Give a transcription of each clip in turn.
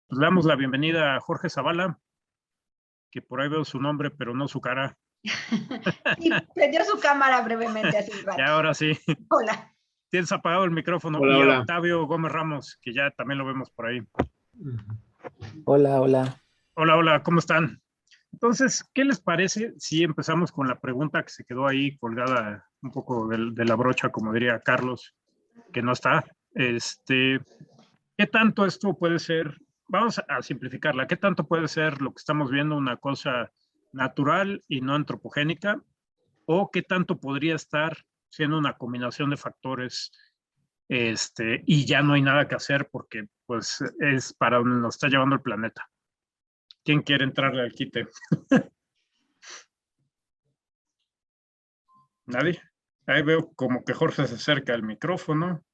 Pues le damos la bienvenida a Jorge Zavala, que por ahí veo su nombre, pero no su cara. Sí, prendió su cámara brevemente hace un rato. Ya ahora sí. Hola. Tienes apagado el micrófono. Hola, y hola. Octavio Gómez Ramos, que ya también lo vemos por ahí. Hola, hola. Hola, hola, ¿cómo están? Entonces, ¿qué les parece si empezamos con la pregunta que se quedó ahí colgada un poco de la brocha, como diría Carlos, que no está? ¿Qué tanto esto puede ser? Vamos a simplificarla. ¿Qué tanto puede ser lo que estamos viendo una cosa natural y no antropogénica? ¿O qué tanto podría estar siendo una combinación de factores y ya no hay nada que hacer porque pues es para donde nos está llevando el planeta? ¿Quién quiere entrarle al quite? ¿Nadie? Ahí veo como que Jorge se acerca al micrófono.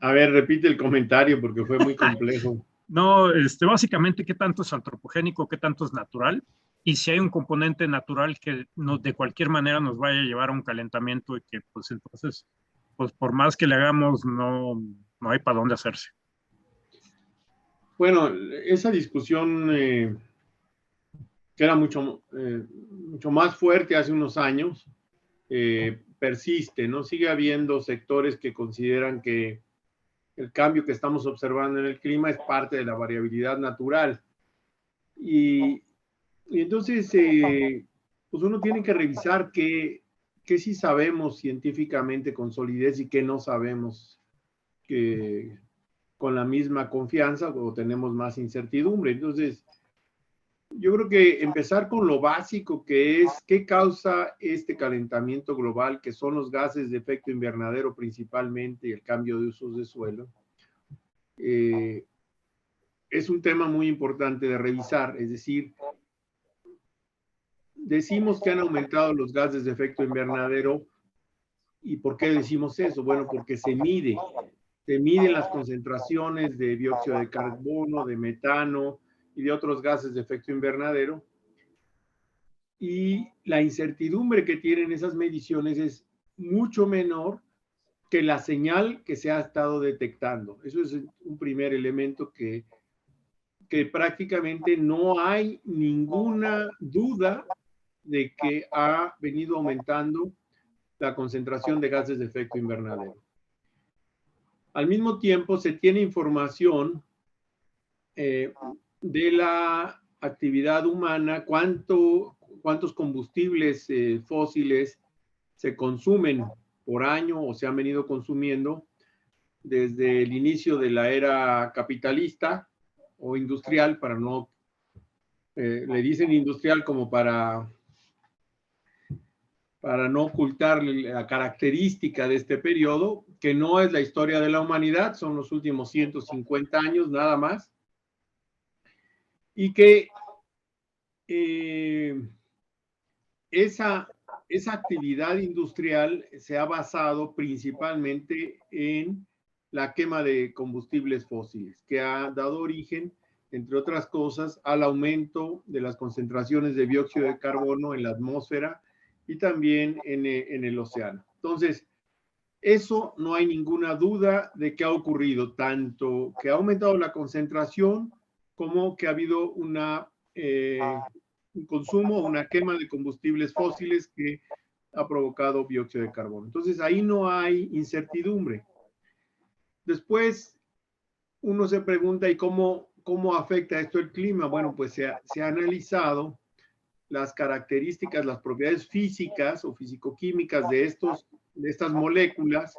A ver, repite el comentario porque fue muy complejo. No, básicamente, ¿qué tanto es antropogénico, qué tanto es natural? Y si hay un componente natural que de cualquier manera nos vaya a llevar a un calentamiento y que, pues entonces, pues por más que le hagamos, no hay para dónde hacerse. Bueno, esa discusión que era mucho más fuerte hace unos años, persiste, ¿no? Sigue habiendo sectores que consideran que el cambio que estamos observando en el clima es parte de la variabilidad natural. Y entonces, pues uno tiene que revisar qué sí sabemos científicamente con solidez y qué no sabemos con la misma confianza o tenemos más incertidumbre. Entonces, yo creo que empezar con lo básico, que es qué causa este calentamiento global, que son los gases de efecto invernadero principalmente y el cambio de usos de suelo, es un tema muy importante de revisar. Es decir, decimos que han aumentado los gases de efecto invernadero. ¿Y por qué decimos eso? Bueno, porque se miden las concentraciones de dióxido de carbono, de metano y de otros gases de efecto invernadero. Y la incertidumbre que tienen esas mediciones es mucho menor que la señal que se ha estado detectando. Eso es un primer elemento que prácticamente no hay ninguna duda de que ha venido aumentando la concentración de gases de efecto invernadero. Al mismo tiempo, se tiene información de la actividad humana, cuántos combustibles fósiles se consumen por año o se han venido consumiendo desde el inicio de la era capitalista o industrial, para no, le dicen industrial como para no ocultar la característica de este periodo, que no es la historia de la humanidad, son los últimos 150 años nada más, y que esa actividad industrial se ha basado principalmente en la quema de combustibles fósiles, que ha dado origen, entre otras cosas, al aumento de las concentraciones de dióxido de carbono en la atmósfera y también en el océano. Entonces, eso no hay ninguna duda de que ha ocurrido, tanto que ha aumentado la concentración como que ha habido un consumo, una quema de combustibles fósiles que ha provocado dióxido de carbono. Entonces, ahí no hay incertidumbre. Después, uno se pregunta, ¿y cómo afecta esto el clima? Bueno, pues se ha analizado las características, las propiedades físicas o físico-químicas de estas moléculas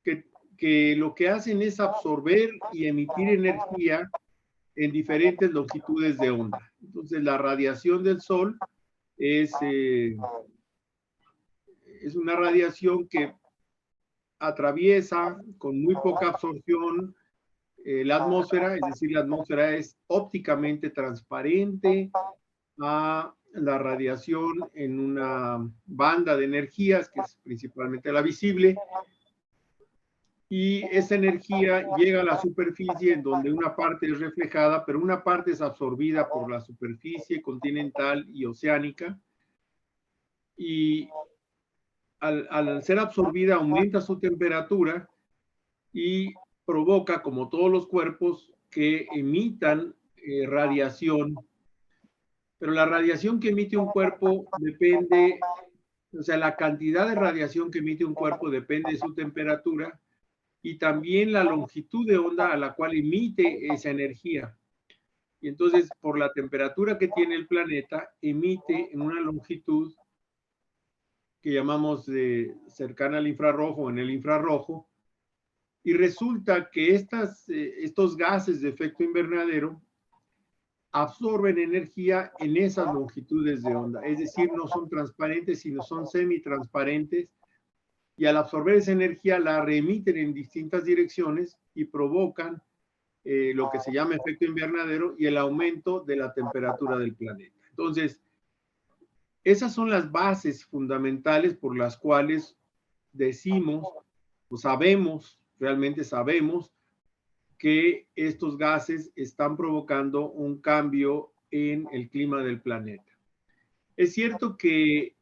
que lo que hacen es absorber y emitir energía en diferentes longitudes de onda. Entonces, la radiación del Sol es una radiación que atraviesa con muy poca absorción la atmósfera, es decir, la atmósfera es ópticamente transparente a la radiación en una banda de energías, que es principalmente la visible, y esa energía llega a la superficie en donde una parte es reflejada, pero una parte es absorbida por la superficie continental y oceánica, y al ser absorbida aumenta su temperatura y provoca, como todos los cuerpos, que emitan radiación. Pero la radiación que emite un cuerpo depende, o sea, la cantidad de radiación que emite un cuerpo depende de su temperatura y también la longitud de onda a la cual emite esa energía. Y entonces, por la temperatura que tiene el planeta, emite en una longitud que llamamos cercana al infrarrojo, en el infrarrojo, y resulta que estos gases de efecto invernadero absorben energía en esas longitudes de onda, es decir, no son transparentes, sino son semitransparentes, y al absorber esa energía la reemiten en distintas direcciones y provocan lo que se llama efecto invernadero y el aumento de la temperatura del planeta. Entonces, esas son las bases fundamentales por las cuales decimos, o sabemos, realmente sabemos, que estos gases están provocando un cambio en el clima del planeta. Es cierto que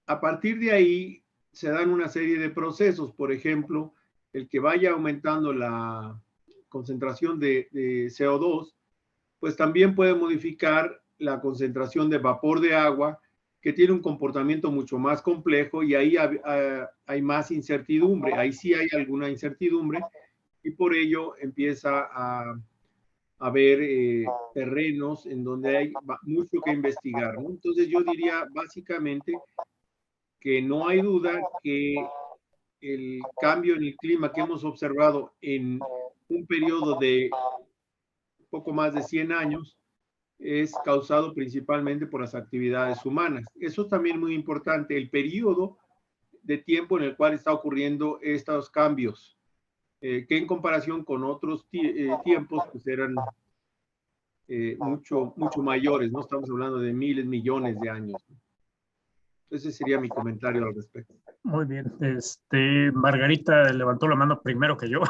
a partir de ahí se dan una serie de procesos, por ejemplo, el que vaya aumentando la concentración de CO2, pues también puede modificar la concentración de vapor de agua, que tiene un comportamiento mucho más complejo y ahí hay más incertidumbre, ahí sí hay alguna incertidumbre y por ello empieza a haber terrenos en donde hay mucho que investigar, ¿no? Entonces yo diría básicamente que no hay duda que el cambio en el clima que hemos observado en un periodo de poco más de 100 años es causado principalmente por las actividades humanas. Eso es también muy importante, el periodo de tiempo en el cual está ocurriendo estos cambios, que en comparación con otros tiempos pues eran mucho mayores, no estamos hablando de miles, millones de años. Ese sería mi comentario al respecto. Muy bien. Margarita levantó la mano primero que yo.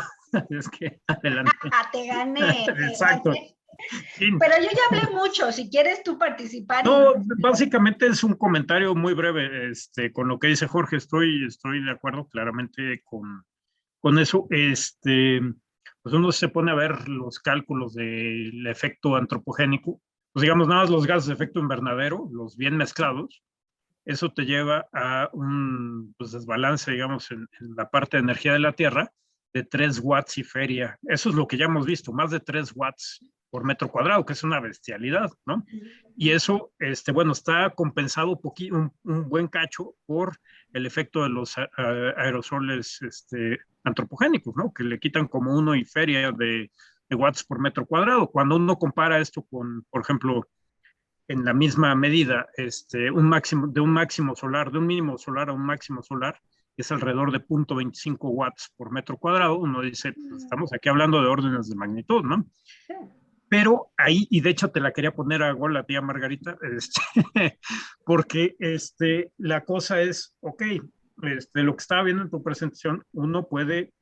Es que adelante. Te gané. Exacto. Sí. Pero yo ya hablé mucho. Si quieres tú participar. No, básicamente es un comentario muy breve. Con lo que dice Jorge, estoy de acuerdo claramente con eso. Pues uno se pone a ver los cálculos del efecto antropogénico. Pues digamos, nada más los gases de efecto invernadero, los bien mezclados, eso te lleva a un pues, desbalance, digamos, en la parte de energía de la Tierra de 3 watts y feria. Eso es lo que ya hemos visto, más de 3 watts por metro cuadrado, que es una bestialidad, ¿no? Y eso, bueno, está compensado un buen cacho por el efecto de los aerosoles antropogénicos, ¿no? Que le quitan como 1 y feria de watts por metro cuadrado. Cuando uno compara esto con, por ejemplo, en la misma medida, de un mínimo solar a un máximo solar, es alrededor de 0.25 watts por metro cuadrado. Uno dice, pues estamos aquí hablando de órdenes de magnitud, ¿no? Pero ahí, y de hecho te la quería poner a gol la tía Margarita, porque la cosa es, ok, lo que estaba viendo en tu presentación, uno puede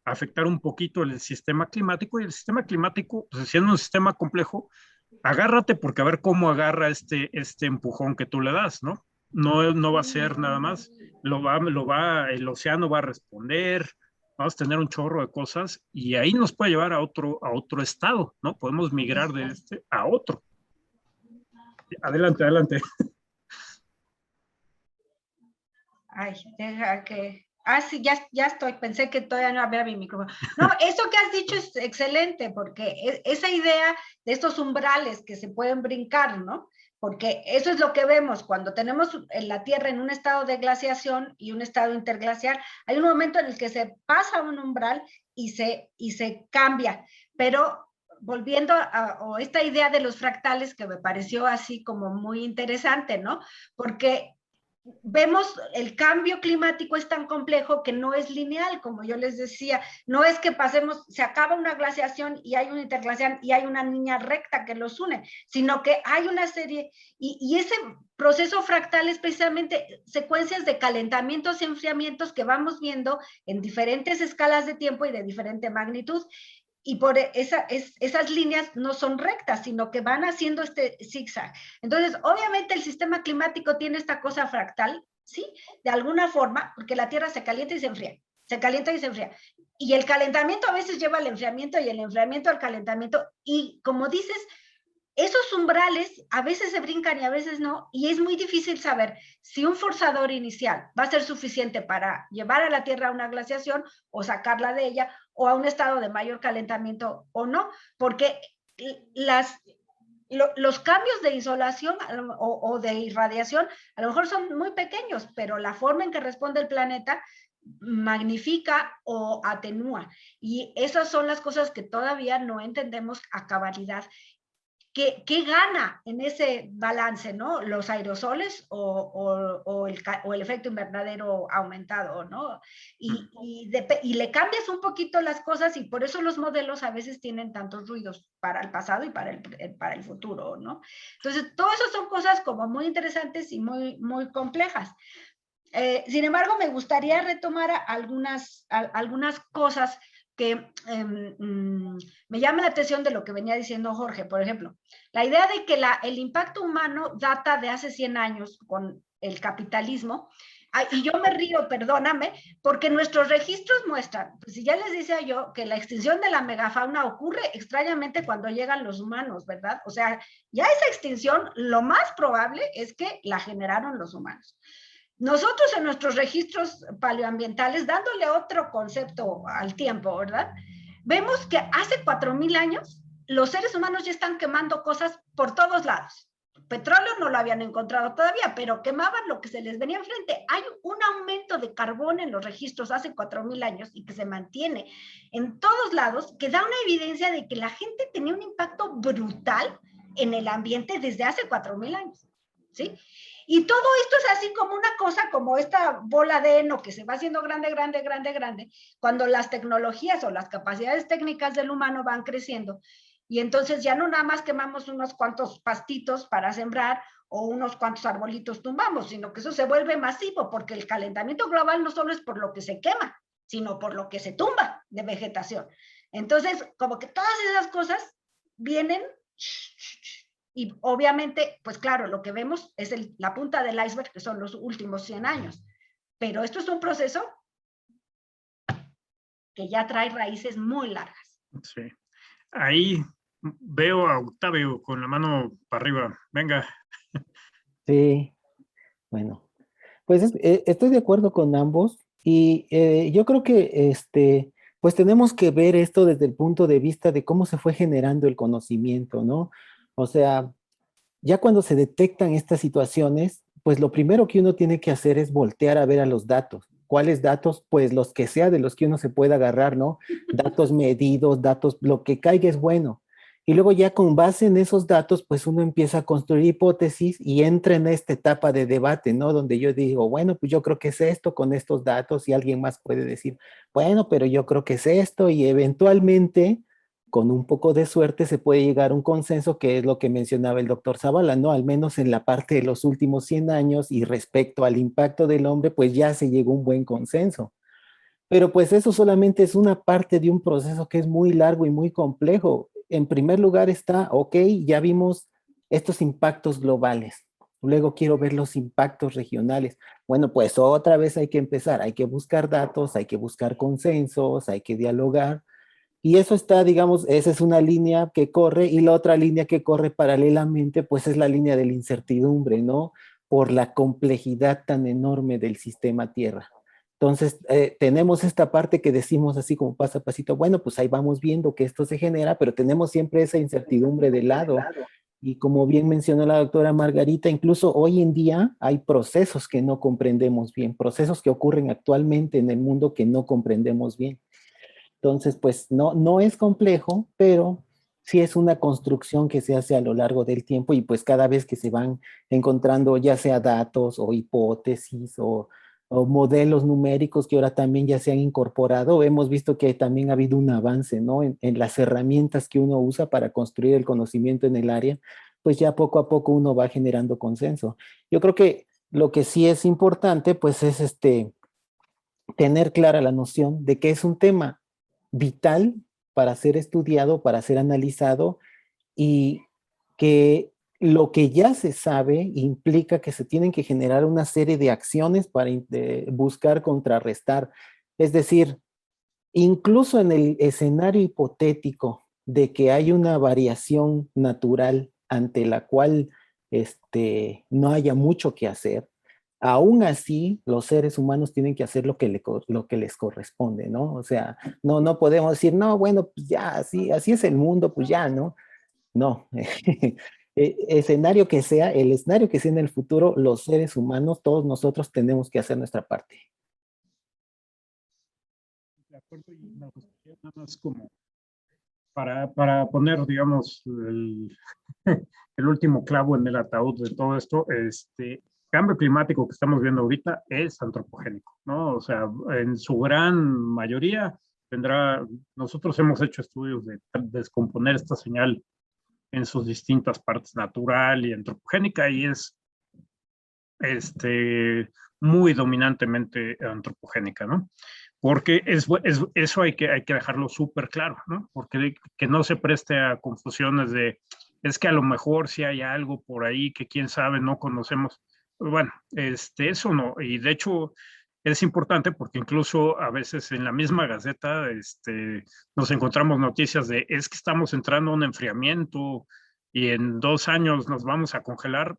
afectar un poquito el sistema climático, y el sistema climático, pues siendo un sistema complejo, agárrate porque a ver cómo agarra este empujón que tú le das, ¿no? No va a ser nada más, el océano va a responder, vamos a tener un chorro de cosas y ahí nos puede llevar a otro estado, ¿no? Podemos migrar de a otro. Adelante. Ay, deja que... sí, ya estoy. Pensé que todavía no había mi micrófono. No, eso que has dicho es excelente, porque esa idea de estos umbrales que se pueden brincar, ¿no? Porque eso es lo que vemos cuando tenemos la Tierra en un estado de glaciación y un estado interglacial. Hay un momento en el que se pasa un umbral y se cambia. Pero volviendo a esta idea de los fractales, que me pareció así como muy interesante, ¿no? Porque vemos el cambio climático es tan complejo que no es lineal, como yo les decía, no es que pasemos, se acaba una glaciación y hay un interglacial y hay una línea recta que los une, sino que hay una serie, y ese proceso fractal es precisamente secuencias de calentamientos y enfriamientos que vamos viendo en diferentes escalas de tiempo y de diferente magnitud. Y por esas líneas no son rectas, sino que van haciendo este zigzag. Entonces, obviamente el sistema climático tiene esta cosa fractal, ¿sí? De alguna forma, porque la Tierra se calienta y se enfría, se calienta y se enfría. Y el calentamiento a veces lleva al enfriamiento y el enfriamiento al calentamiento. Y como dices, esos umbrales a veces se brincan y a veces no, y es muy difícil saber si un forzador inicial va a ser suficiente para llevar a la Tierra a una glaciación o sacarla de ella o a un estado de mayor calentamiento o no, porque los cambios de insolación o de irradiación a lo mejor son muy pequeños, pero la forma en que responde el planeta magnifica o atenúa. Y esas son las cosas que todavía no entendemos a cabalidad. ¿Qué gana en ese balance, ¿no? ¿Los aerosoles o el efecto invernadero aumentado, ¿no? Y le cambias un poquito las cosas y por eso los modelos a veces tienen tantos ruidos para el pasado y para el futuro, ¿no? Entonces, todo eso son cosas como muy interesantes y muy, muy complejas. Sin embargo, me gustaría retomar algunas cosas que me llama la atención de lo que venía diciendo Jorge. Por ejemplo, la idea de que el impacto humano data de hace 100 años con el capitalismo, y yo me río, perdóname, porque nuestros registros muestran, pues si ya les decía yo, que la extinción de la megafauna ocurre extrañamente cuando llegan los humanos, ¿verdad? O sea, ya esa extinción, lo más probable es que la generaron los humanos. Nosotros en nuestros registros paleoambientales, dándole otro concepto al tiempo, ¿verdad? Vemos que hace 4.000 años los seres humanos ya están quemando cosas por todos lados. Petróleo no lo habían encontrado todavía, pero quemaban lo que se les venía enfrente. Hay un aumento de carbón en los registros hace 4.000 años y que se mantiene en todos lados, que da una evidencia de que la gente tenía un impacto brutal en el ambiente desde hace 4.000 años, ¿sí? Y todo esto es así como una cosa, como esta bola de heno que se va haciendo grande, grande, grande, grande, cuando las tecnologías o las capacidades técnicas del humano van creciendo. Y entonces ya no nada más quemamos unos cuantos pastitos para sembrar o unos cuantos arbolitos tumbamos, sino que eso se vuelve masivo, porque el calentamiento global no solo es por lo que se quema, sino por lo que se tumba de vegetación. Entonces, como que todas esas cosas vienen... Y obviamente, pues claro, lo que vemos es la punta del iceberg, que son los últimos 100 años. Pero esto es un proceso que ya trae raíces muy largas. Sí. Ahí veo a Octavio con la mano para arriba. Venga. Sí, bueno, pues estoy de acuerdo con ambos y yo creo que pues tenemos que ver esto desde el punto de vista de cómo se fue generando el conocimiento, ¿no? O sea, ya cuando se detectan estas situaciones, pues lo primero que uno tiene que hacer es voltear a ver a los datos. ¿Cuáles datos? Pues los que sea de los que uno se pueda agarrar, ¿no? Datos medidos, datos, lo que caiga es bueno. Y luego ya con base en esos datos, pues uno empieza a construir hipótesis y entra en esta etapa de debate, ¿no? Donde yo digo, bueno, pues yo creo que es esto con estos datos y alguien más puede decir, bueno, pero yo creo que es esto y eventualmente con un poco de suerte se puede llegar a un consenso, que es lo que mencionaba el doctor Zavala, ¿no? Al menos en la parte de los últimos 100 años y respecto al impacto del hombre, pues ya se llegó a un buen consenso. Pero pues eso solamente es una parte de un proceso que es muy largo y muy complejo. En primer lugar está, ok, ya vimos estos impactos globales. Luego quiero ver los impactos regionales. Bueno, pues otra vez hay que empezar, hay que buscar datos, hay que buscar consensos, hay que dialogar. Y eso está, digamos, esa es una línea que corre y la otra línea que corre paralelamente, pues es la línea de la incertidumbre, ¿no? Por la complejidad tan enorme del sistema Tierra. Entonces, tenemos esta parte que decimos así como paso a pasito, bueno, pues ahí vamos viendo que esto se genera, pero tenemos siempre esa incertidumbre de lado. Y como bien mencionó la doctora Margarita, incluso hoy en día hay procesos que no comprendemos bien, procesos que ocurren actualmente en el mundo que no comprendemos bien. Entonces, pues no es complejo, pero sí es una construcción que se hace a lo largo del tiempo y pues cada vez que se van encontrando ya sea datos o hipótesis o modelos numéricos que ahora también ya se han incorporado, hemos visto que también ha habido un avance, ¿no? En las herramientas que uno usa para construir el conocimiento en el área, pues ya poco a poco uno va generando consenso. Yo creo que lo que sí es importante, pues es tener clara la noción de que es un tema vital para ser estudiado, para ser analizado y que lo que ya se sabe implica que se tienen que generar una serie de acciones para buscar contrarrestar. Es decir, incluso en el escenario hipotético de que hay una variación natural ante la cual no haya mucho que hacer, aún así los seres humanos tienen que hacer lo que les corresponde, ¿no? O sea, no podemos decir, no, bueno, pues ya, así es el mundo, pues ya, ¿no? No. Escenario que sea, el escenario que sea en el futuro, los seres humanos, todos nosotros tenemos que hacer nuestra parte. De acuerdo, y me gustaría nada más como para poner, digamos, el último clavo en el ataúd de todo esto, cambio climático que estamos viendo ahorita es antropogénico, ¿no? O sea, en su gran mayoría nosotros hemos hecho estudios de descomponer esta señal en sus distintas partes, natural y antropogénica, y es muy dominantemente antropogénica, ¿no? Porque eso hay que dejarlo súper claro, ¿no? Porque que no se preste a confusiones de, es que a lo mejor si hay algo por ahí que quién sabe, no conocemos. Bueno, eso no, y de hecho es importante porque incluso a veces en la misma Gaceta nos encontramos noticias de, es que estamos entrando a un enfriamiento y en 2 años nos vamos a congelar.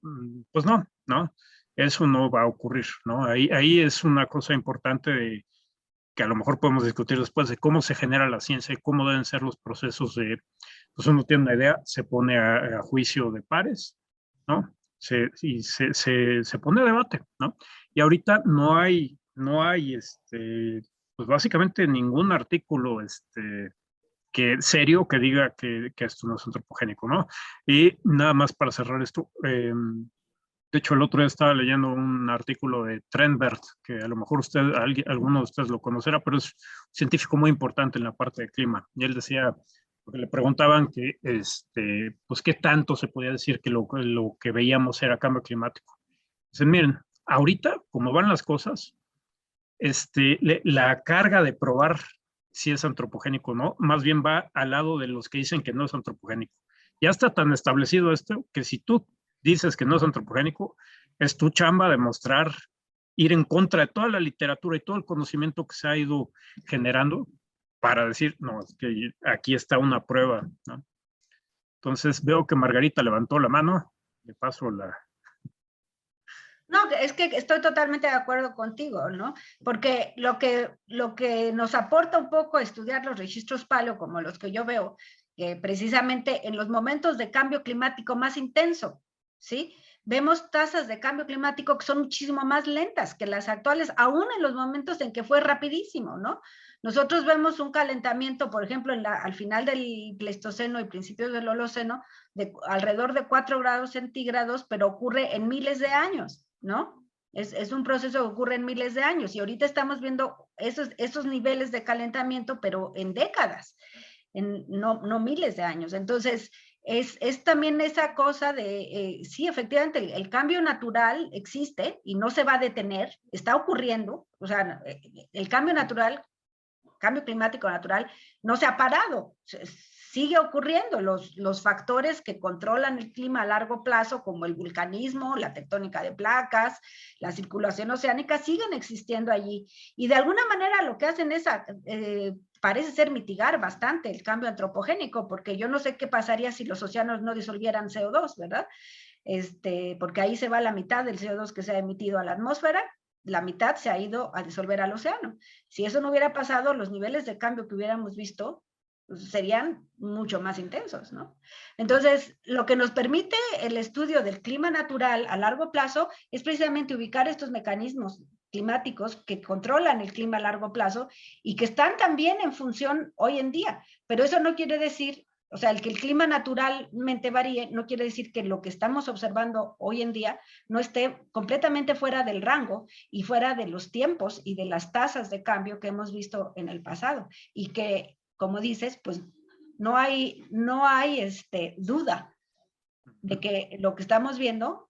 Pues no, ¿no? Eso no va a ocurrir, ¿no? Ahí es una cosa importante que a lo mejor podemos discutir después de cómo se genera la ciencia y cómo deben ser los procesos pues uno tiene una idea, se pone a juicio de pares, ¿no? Y se pone a debate, ¿no? Y ahorita no hay pues básicamente ningún artículo, serio que diga que esto no es antropogénico, ¿no? Y nada más para cerrar esto, de hecho, el otro día estaba leyendo un artículo de Trenberg, que a lo mejor alguno de ustedes lo conocerá, pero es un científico muy importante en la parte de clima. Y él decía, porque le preguntaban que, pues, ¿qué tanto se podía decir que lo que veíamos era cambio climático? Dicen, miren, ahorita, como van las cosas, la carga de probar si es antropogénico o no, más bien va al lado de los que dicen que no es antropogénico. Ya está tan establecido esto que si tú dices que no es antropogénico, es tu chamba demostrar, ir en contra de toda la literatura y todo el conocimiento que se ha ido generando para decir, no, es que aquí está una prueba, ¿no? Entonces veo que Margarita levantó la mano, le paso la... No, es que estoy totalmente de acuerdo contigo, ¿no? Porque lo que nos aporta un poco estudiar los registros paleo, como los que yo veo, precisamente en los momentos de cambio climático más intenso, ¿sí? Vemos tasas de cambio climático que son muchísimo más lentas que las actuales, aún en los momentos en que fue rapidísimo, ¿no? Nosotros vemos un calentamiento, por ejemplo, al final del Pleistoceno y principios del Holoceno, de alrededor de 4 grados centígrados, pero ocurre en miles de años, ¿no? Es un proceso que ocurre en miles de años y ahorita estamos viendo esos niveles de calentamiento, pero en décadas, no miles de años. Entonces, es también esa cosa de, sí, efectivamente, el cambio natural existe y no se va a detener, está ocurriendo, o sea, el cambio natural, cambio climático natural, no se ha parado, sigue ocurriendo. Los factores que controlan el clima a largo plazo, como el vulcanismo, la tectónica de placas, la circulación oceánica, siguen existiendo allí. Y de alguna manera lo que hacen es, parece ser mitigar bastante el cambio antropogénico, porque yo no sé qué pasaría si los océanos no disolvieran CO2, ¿verdad? Porque ahí se va la mitad del CO2 que se ha emitido a la atmósfera, la mitad se ha ido a disolver al océano. Si eso no hubiera pasado, los niveles de cambio que hubiéramos visto serían mucho más intensos, ¿no? Entonces, lo que nos permite el estudio del clima natural a largo plazo es precisamente ubicar estos mecanismos climáticos que controlan el clima a largo plazo y que están también en función hoy en día. Pero eso no quiere decir, o sea, el que el clima naturalmente varíe no quiere decir que lo que estamos observando hoy en día no esté completamente fuera del rango y fuera de los tiempos y de las tasas de cambio que hemos visto en el pasado. Y que, como dices, pues no hay duda de que lo que estamos viendo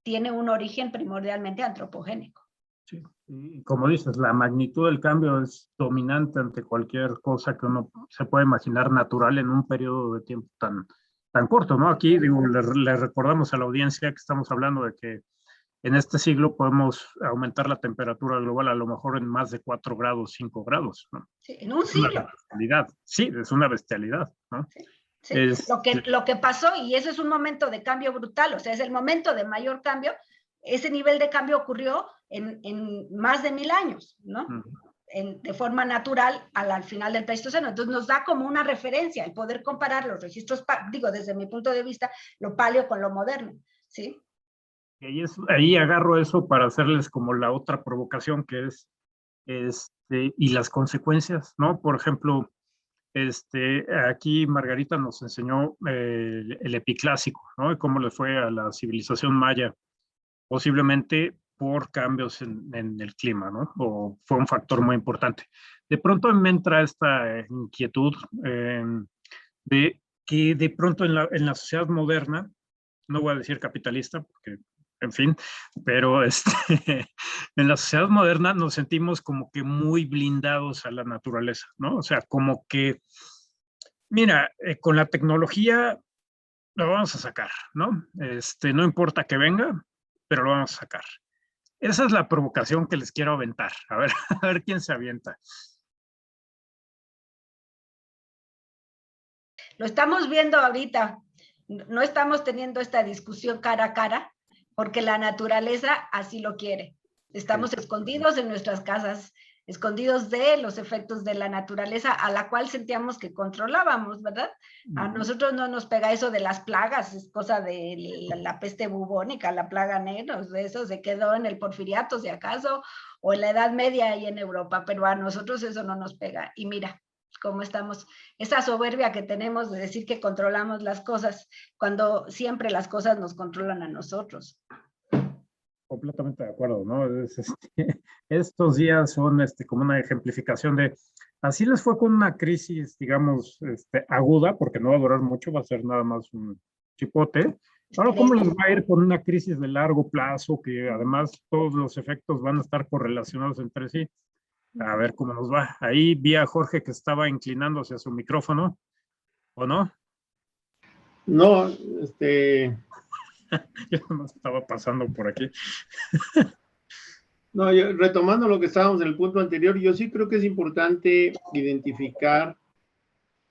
tiene un origen primordialmente antropogénico. Sí. Y como dices, la magnitud del cambio es dominante ante cualquier cosa que uno se pueda imaginar natural en un periodo de tiempo tan corto, ¿no? Aquí, digo, le recordamos a la audiencia que estamos hablando de que en este siglo podemos aumentar la temperatura global a lo mejor en más de 4 grados, 5 grados, ¿no? Sí, en un Es una siglo. bestialidad. Sí, es una bestialidad, ¿no? Sí, sí. Es, Lo que pasó, y eso es un momento de cambio brutal, o sea, es el momento de mayor cambio. Ese nivel de cambio ocurrió en más de 1000 años, ¿no? De forma natural al final del Pleistoceno. Entonces nos da como una referencia el poder comparar los registros, digo, desde mi punto de vista, lo paleo con lo moderno, ¿sí? y ahí agarro eso para hacerles como la otra provocación que es, y las consecuencias, ¿no? Por ejemplo, aquí Margarita nos enseñó el epiclásico, ¿no? Y cómo le fue a la civilización maya, posiblemente por cambios en el clima, ¿no? O fue un factor muy importante. De pronto me entra esta inquietud de que de pronto en la sociedad moderna, no voy a decir capitalista, porque, en fin, pero en la sociedad moderna nos sentimos como que muy blindados a la naturaleza, ¿no? O sea, como que, mira, con la tecnología lo vamos a sacar, ¿no? No importa que venga, pero lo vamos a sacar. Esa es la provocación que les quiero aventar. A ver, a ver quién se avienta. Lo estamos viendo ahorita. No estamos teniendo esta discusión cara a cara porque la naturaleza así lo quiere. Estamos escondidos en nuestras casas, escondidos de los efectos de la naturaleza a la cual sentíamos que controlábamos, ¿verdad? A nosotros no nos pega eso de las plagas, es cosa de la peste bubónica, la plaga negra, eso se quedó en el Porfiriato, si acaso, o en la Edad Media y en Europa, pero a nosotros eso no nos pega. Y mira cómo estamos, esa soberbia que tenemos de decir que controlamos las cosas, cuando siempre las cosas nos controlan a nosotros. Completamente de acuerdo, ¿no? Estos días son como una ejemplificación de, así les fue con una crisis, digamos, aguda, porque no va a durar mucho, va a ser nada más un chipote. Ahora, ¿cómo les va a ir con una crisis de largo plazo, que además todos los efectos van a estar correlacionados entre sí? A ver cómo nos va. Ahí vi a Jorge que estaba inclinándose a su micrófono, ¿o no? No, Yo no estaba pasando por aquí. No, retomando lo que estábamos en el punto anterior, yo sí creo que es importante identificar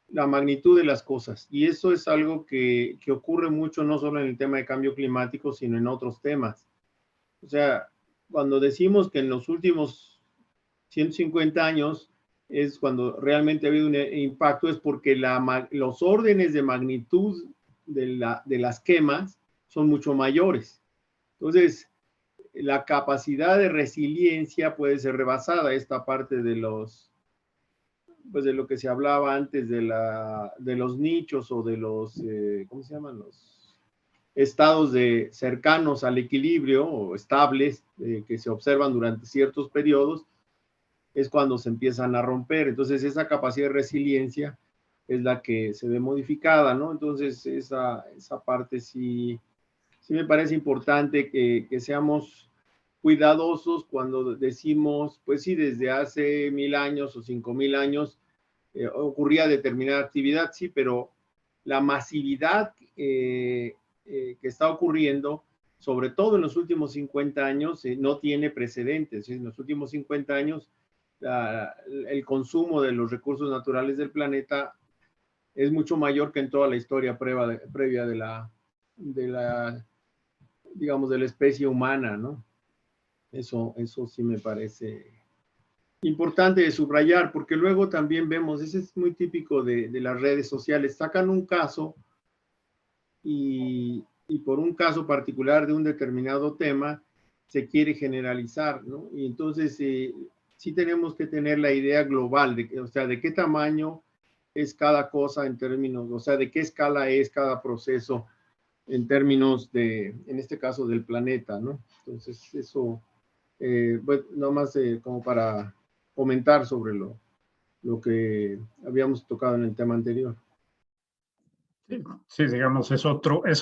la magnitud de las cosas. Y eso es algo que ocurre mucho, no solo en el tema de cambio climático, sino en otros temas. O sea, cuando decimos que en los últimos 150 años es cuando realmente ha habido un impacto, es porque los órdenes de magnitud de las quemas son mucho mayores. Entonces, la capacidad de resiliencia puede ser rebasada. Esta parte de pues de lo que se hablaba antes de los nichos o de los, ¿cómo se llaman? Los estados cercanos al equilibrio o estables que se observan durante ciertos periodos, es cuando se empiezan a romper. Entonces, esa capacidad de resiliencia es la que se ve modificada, ¿no? Entonces, esa parte sí me parece importante que seamos cuidadosos cuando decimos, pues sí, desde hace 1000 años o 5000 años ocurría determinada actividad, sí, pero la masividad que está ocurriendo, sobre todo en los últimos 50 años, no tiene precedentes. En los últimos 50 años, el consumo de los recursos naturales del planeta es mucho mayor que en toda la historia previa de la digamos, de la especie humana, ¿no? Eso sí me parece importante de subrayar, porque luego también vemos, ese es muy típico de las redes sociales, sacan un caso y por un caso particular de un determinado tema se quiere generalizar, ¿no? Y entonces sí tenemos que tener la idea global, o sea, de qué tamaño es cada cosa en términos, o sea, de qué escala es cada proceso en términos en este caso, del planeta, ¿no? Entonces, eso, bueno, nada más como para comentar sobre lo que habíamos tocado en el tema anterior. Sí, digamos, es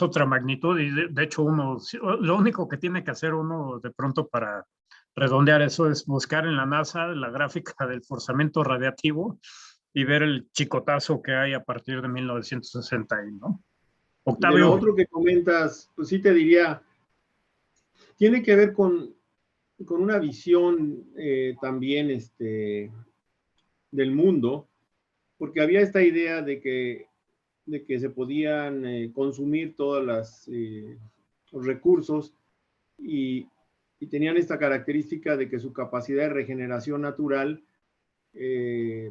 otra magnitud y de hecho lo único que tiene que hacer uno de pronto para redondear eso es buscar en la NASA la gráfica del forzamiento radiativo y ver el chicotazo que hay a partir de 1960, ¿no? Octavio. De lo otro que comentas, pues sí te diría, tiene que ver con una visión también del mundo, porque había esta idea de que se podían consumir todos los recursos y tenían esta característica de que su capacidad de regeneración natural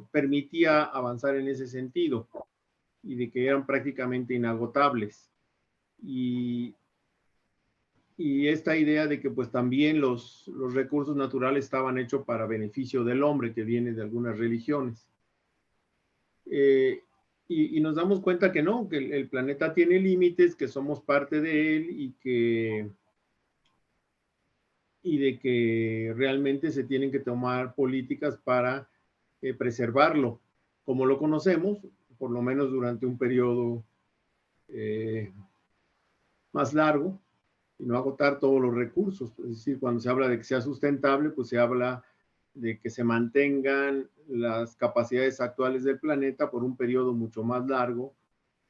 permitía avanzar en ese sentido y de que eran prácticamente inagotables. Y esta idea de que pues también los recursos naturales estaban hechos para beneficio del hombre, que viene de algunas religiones. Y nos damos cuenta que no, que el planeta tiene límites, que somos parte de él y de que realmente se tienen que tomar políticas para preservarlo, como lo conocemos, por lo menos durante un periodo más largo, y no agotar todos los recursos. Es decir, cuando se habla de que sea sustentable, pues se habla de que se mantengan las capacidades actuales del planeta por un periodo mucho más largo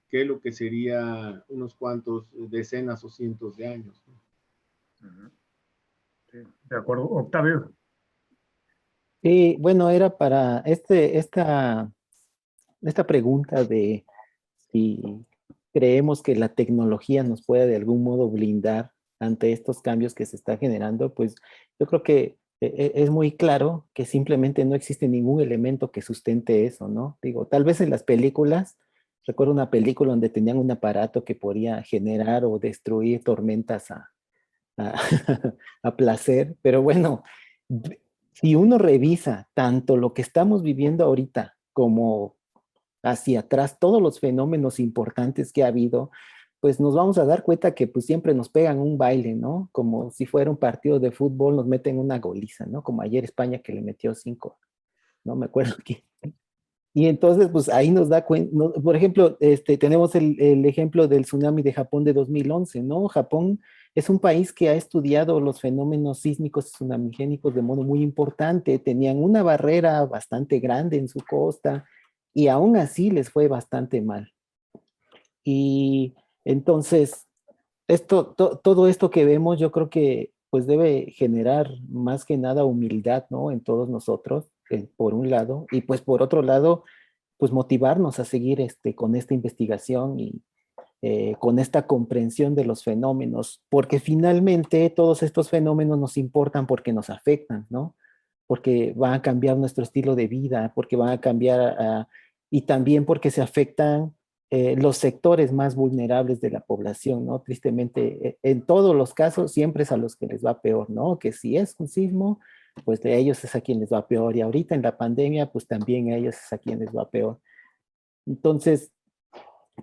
que lo que sería unos cuantos decenas o cientos de años. Sí, de acuerdo. Octavio. Sí, bueno, era para esta pregunta de si creemos que la tecnología nos puede de algún modo blindar ante estos cambios que se está generando, pues yo creo que es muy claro que simplemente no existe ningún elemento que sustente eso, ¿no? Digo, tal vez en las películas, recuerdo una película donde tenían un aparato que podía generar o destruir tormentas a, a placer, pero bueno, si uno revisa tanto lo que estamos viviendo ahorita como hacia atrás, todos los fenómenos importantes que ha habido, pues nos vamos a dar cuenta que pues siempre nos pegan un baile, ¿no? Como si fuera un partido de fútbol, nos meten una goliza, ¿no? Como ayer España que le metió 5, no me acuerdo quién. Y entonces, pues ahí nos da cuenta, no, por ejemplo, tenemos el ejemplo del tsunami de Japón de 2011, ¿no? Japón es un país que ha estudiado los fenómenos sísmicos y tsunamigénicos de modo muy importante. Tenían una barrera bastante grande en su costa y aún así les fue bastante mal. Y entonces, todo esto que vemos, yo creo que pues debe generar más que nada humildad, ¿no? En todos nosotros, por un lado, y pues por otro lado, pues motivarnos a seguir con esta investigación y con esta comprensión de los fenómenos, porque finalmente todos estos fenómenos nos importan porque nos afectan, ¿no? Porque van a cambiar nuestro estilo de vida, porque van a cambiar, y también porque se afectan los sectores más vulnerables de la población, ¿no? Tristemente, en todos los casos siempre es a los que les va peor, ¿no? Que si es un sismo, pues de ellos es a quien les va peor. Y ahorita en la pandemia, pues también a ellos es a quien les va peor. Entonces,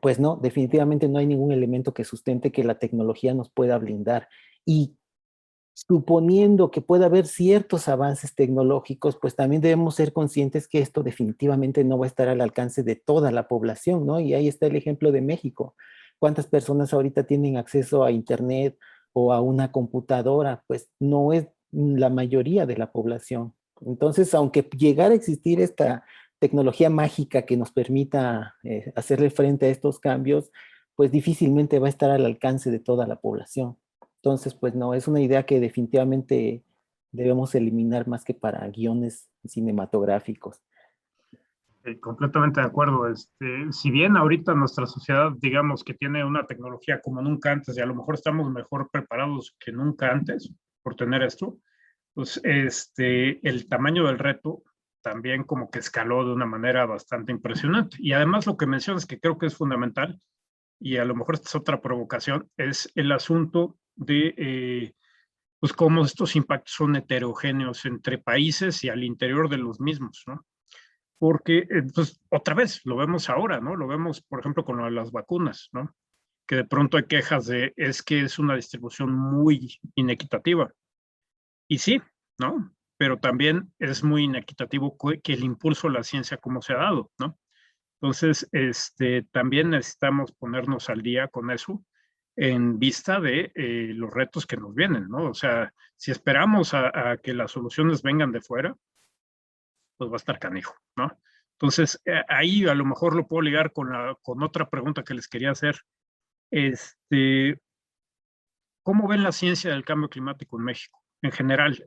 pues no, definitivamente no hay ningún elemento que sustente que la tecnología nos pueda blindar. Y suponiendo que pueda haber ciertos avances tecnológicos, pues también debemos ser conscientes que esto definitivamente no va a estar al alcance de toda la población, ¿no? Y ahí está el ejemplo de México. ¿Cuántas personas ahorita tienen acceso a Internet o a una computadora? Pues no es la mayoría de la población. Entonces, aunque llegara a existir esta tecnología mágica que nos permita hacerle frente a estos cambios, pues difícilmente va a estar al alcance de toda la población. Entonces, pues no, es una idea que definitivamente debemos eliminar más que para guiones cinematográficos. Completamente de acuerdo. Si bien ahorita nuestra sociedad, digamos que tiene una tecnología como nunca antes y a lo mejor estamos mejor preparados que nunca antes por tener esto, pues el tamaño del reto también como que escaló de una manera bastante impresionante. Y además lo que mencionas que creo que es fundamental, y a lo mejor esta es otra provocación, es el asunto de pues cómo estos impactos son heterogéneos entre países y al interior de los mismos, ¿no? Porque, pues, otra vez, lo vemos ahora, ¿no? Lo vemos, por ejemplo, con lo de las vacunas, ¿no? Que de pronto hay quejas de, es que es una distribución muy inequitativa. Y sí, ¿no? Pero también es muy inequitativo que el impulso a la ciencia como se ha dado, ¿no? Entonces, también necesitamos ponernos al día con eso en vista de los retos que nos vienen, ¿no? O sea, si esperamos a que las soluciones vengan de fuera, pues va a estar canijo, ¿no? Entonces, ahí a lo mejor lo puedo ligar con otra pregunta que les quería hacer. ¿cómo ven la ciencia del cambio climático en México? En general,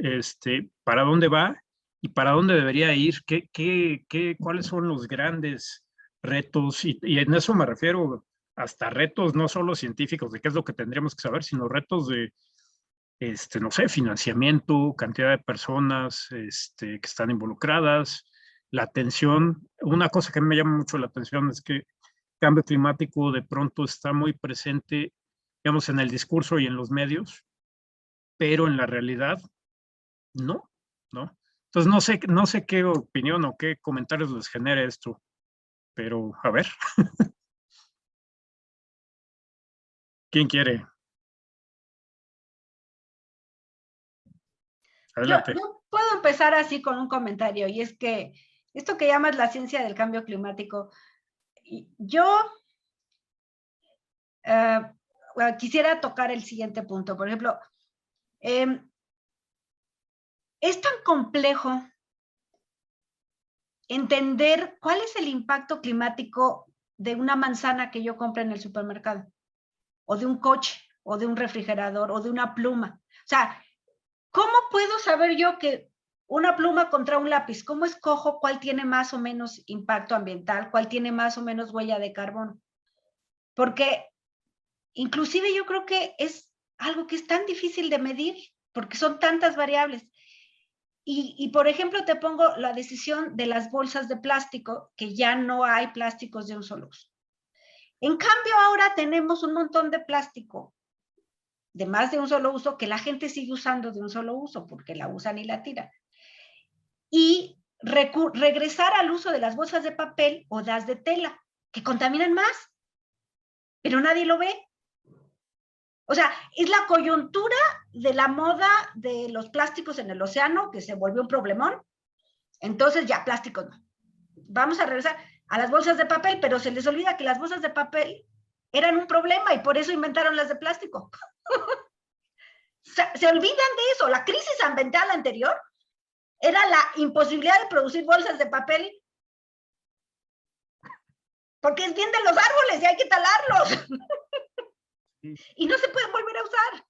¿para dónde va y para dónde debería ir? ¿Cuáles son los grandes retos? Y en eso me refiero hasta retos no solo científicos de qué es lo que tendríamos que saber, sino retos de, no sé, financiamiento, cantidad de personas que están involucradas, la atención. Una cosa que me llama mucho la atención es que el cambio climático de pronto está muy presente, digamos, en el discurso y en los medios, pero en la realidad no, ¿no? Entonces no sé qué opinión o qué comentarios les genera esto, pero a ver. ¿Quién quiere? Adelante. Yo puedo empezar así con un comentario, y es que esto que llamas la ciencia del cambio climático, yo quisiera tocar el siguiente punto. Por ejemplo, es tan complejo entender cuál es el impacto climático de una manzana que yo compre en el supermercado, o de un coche, o de un refrigerador, o de una pluma. O sea, ¿cómo puedo saber yo que una pluma contra un lápiz, cómo escojo cuál tiene más o menos impacto ambiental, cuál tiene más o menos huella de carbono? Porque inclusive yo creo que es algo que es tan difícil de medir, porque son tantas variables. Y por ejemplo, te pongo la decisión de las bolsas de plástico, que ya no hay plásticos de un solo uso. En cambio, ahora tenemos un montón de plástico de más de un solo uso que la gente sigue usando de un solo uso porque la usan y la tiran. Y regresar al uso de las bolsas de papel o las de tela, que contaminan más, pero nadie lo ve. O sea, es la coyuntura de la moda de los plásticos en el océano que se volvió un problemón. Entonces ya, plásticos no. Vamos a regresar a las bolsas de papel, pero se les olvida que las bolsas de papel eran un problema y por eso inventaron las de plástico. Se olvidan de eso. La crisis ambiental anterior era la imposibilidad de producir bolsas de papel porque es bien de los árboles y hay que talarlos. Y no se pueden volver a usar.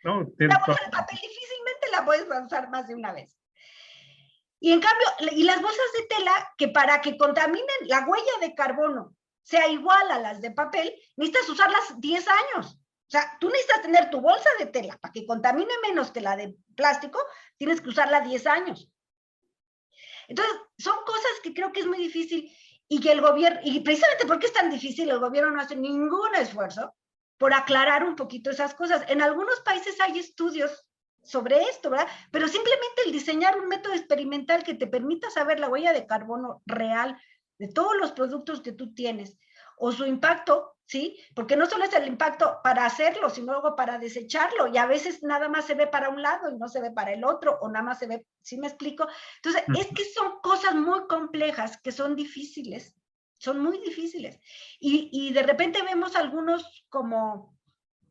No, la bolsa de papel difícilmente la puedes usar más de una vez. Y en cambio, y las bolsas de tela, que para que contaminen la huella de carbono sea igual a las de papel, necesitas usarlas 10 años. O sea, tú necesitas tener tu bolsa de tela para que contamine menos que la de plástico, tienes que usarla 10 años. Entonces, son cosas que creo que es muy difícil y que el gobierno, y precisamente porque es tan difícil, el gobierno no hace ningún esfuerzo por aclarar un poquito esas cosas. En algunos países hay estudios sobre esto, ¿verdad? Pero simplemente el diseñar un método experimental que te permita saber la huella de carbono real de todos los productos que tú tienes o su impacto, ¿sí? Porque no solo es el impacto para hacerlo, sino luego para desecharlo, y a veces nada más se ve para un lado y no se ve para el otro, o nada más se ve, ¿sí me explico? Entonces, es que son cosas muy complejas que son difíciles, son muy difíciles. Y de repente vemos algunos como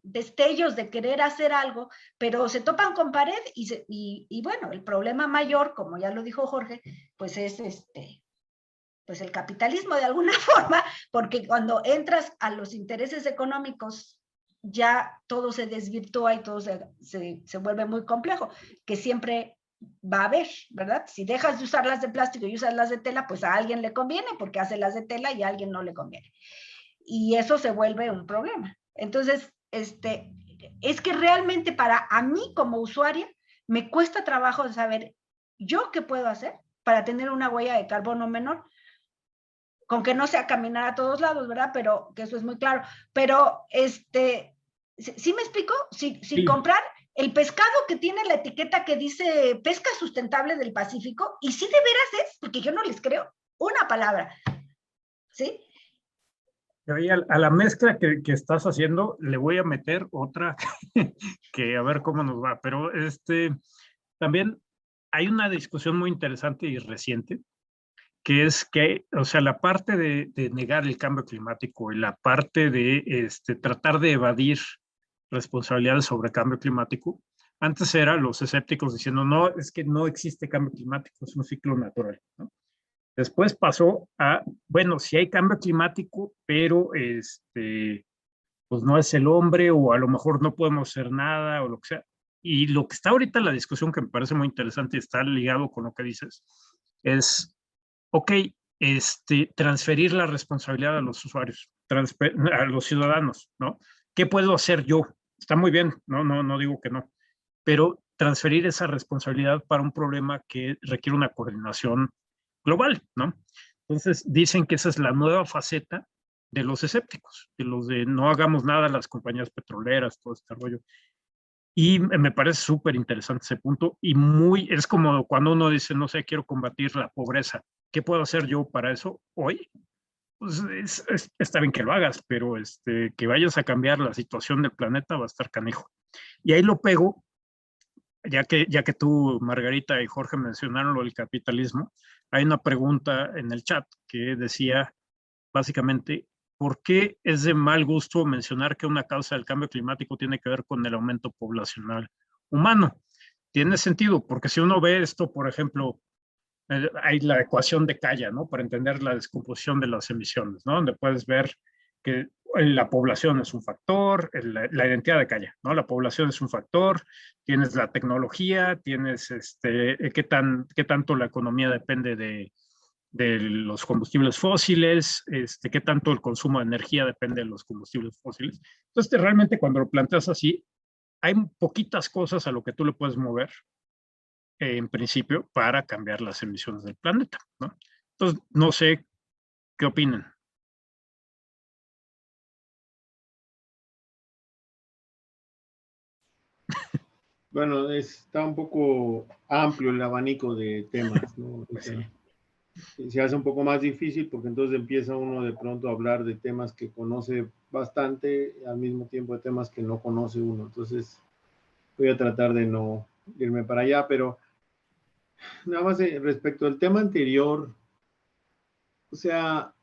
destellos de querer hacer algo, pero se topan con pared y bueno, el problema mayor, como ya lo dijo Jorge, pues es pues el capitalismo de alguna forma, porque cuando entras a los intereses económicos ya todo se desvirtúa y todo se vuelve muy complejo, que siempre va a haber, ¿verdad? Si dejas de usar las de plástico y usas las de tela, pues a alguien le conviene porque hace las de tela y a alguien no le conviene. Y eso se vuelve un problema. Entonces, es que realmente para a mí como usuaria me cuesta trabajo saber yo qué puedo hacer para tener una huella de carbono menor, con que no sea caminar a todos lados, ¿verdad? Pero que eso es muy claro. Pero, ¿sí me explico? Si sí. Comprar el pescado que tiene la etiqueta que dice pesca sustentable del Pacífico, y sí de veras es, porque yo no les creo una palabra, ¿sí? A la mezcla que estás haciendo le voy a meter otra que a ver cómo nos va, pero también hay una discusión muy interesante y reciente, que es que, o sea, la parte de negar el cambio climático y la parte de tratar de evadir responsabilidades sobre cambio climático, antes eran los escépticos diciendo, no, es que no existe cambio climático, es un ciclo natural, ¿no? Después pasó a, bueno, sí hay cambio climático, pero pues no es el hombre, o a lo mejor no podemos hacer nada, o lo que sea. Y lo que está ahorita en la discusión, que me parece muy interesante y está ligado con lo que dices, es, ok, transferir la responsabilidad a los usuarios, a los ciudadanos, ¿no? ¿Qué puedo hacer yo? Está muy bien, no digo que no, pero transferir esa responsabilidad para un problema que requiere una coordinación global, ¿no? Entonces dicen que esa es la nueva faceta de los escépticos, de los de no hagamos nada las compañías petroleras, todo este rollo. Y me parece súper interesante ese punto y es como cuando uno dice, no sé, quiero combatir la pobreza. ¿Qué puedo hacer yo para eso hoy? Pues está bien que lo hagas, pero que vayas a cambiar la situación del planeta va a estar canijo. Y ahí lo pego, ya que tú, Margarita y Jorge mencionaron lo del capitalismo, hay una pregunta en el chat que decía básicamente, ¿por qué es de mal gusto mencionar que una causa del cambio climático tiene que ver con el aumento poblacional humano? Tiene sentido, porque si uno ve esto, por ejemplo, hay la ecuación de Kaya, ¿no? Para entender la descomposición de las emisiones, ¿no? Donde puedes ver que la población es un factor, la identidad de Kaya, ¿no? La población es un factor, tienes la tecnología, tienes qué tanto la economía depende de los combustibles fósiles, qué tanto el consumo de energía depende de los combustibles fósiles. Entonces, realmente cuando lo planteas así, hay poquitas cosas a lo que tú le puedes mover, en principio, para cambiar las emisiones del planeta, ¿no? Entonces, no sé qué opinan. Bueno, está un poco amplio el abanico de temas, ¿no? Pues sí. Se hace un poco más difícil porque entonces empieza uno de pronto a hablar de temas que conoce bastante, al mismo tiempo de temas que no conoce uno. Entonces, voy a tratar de no irme para allá, pero nada más respecto al tema anterior, o sea,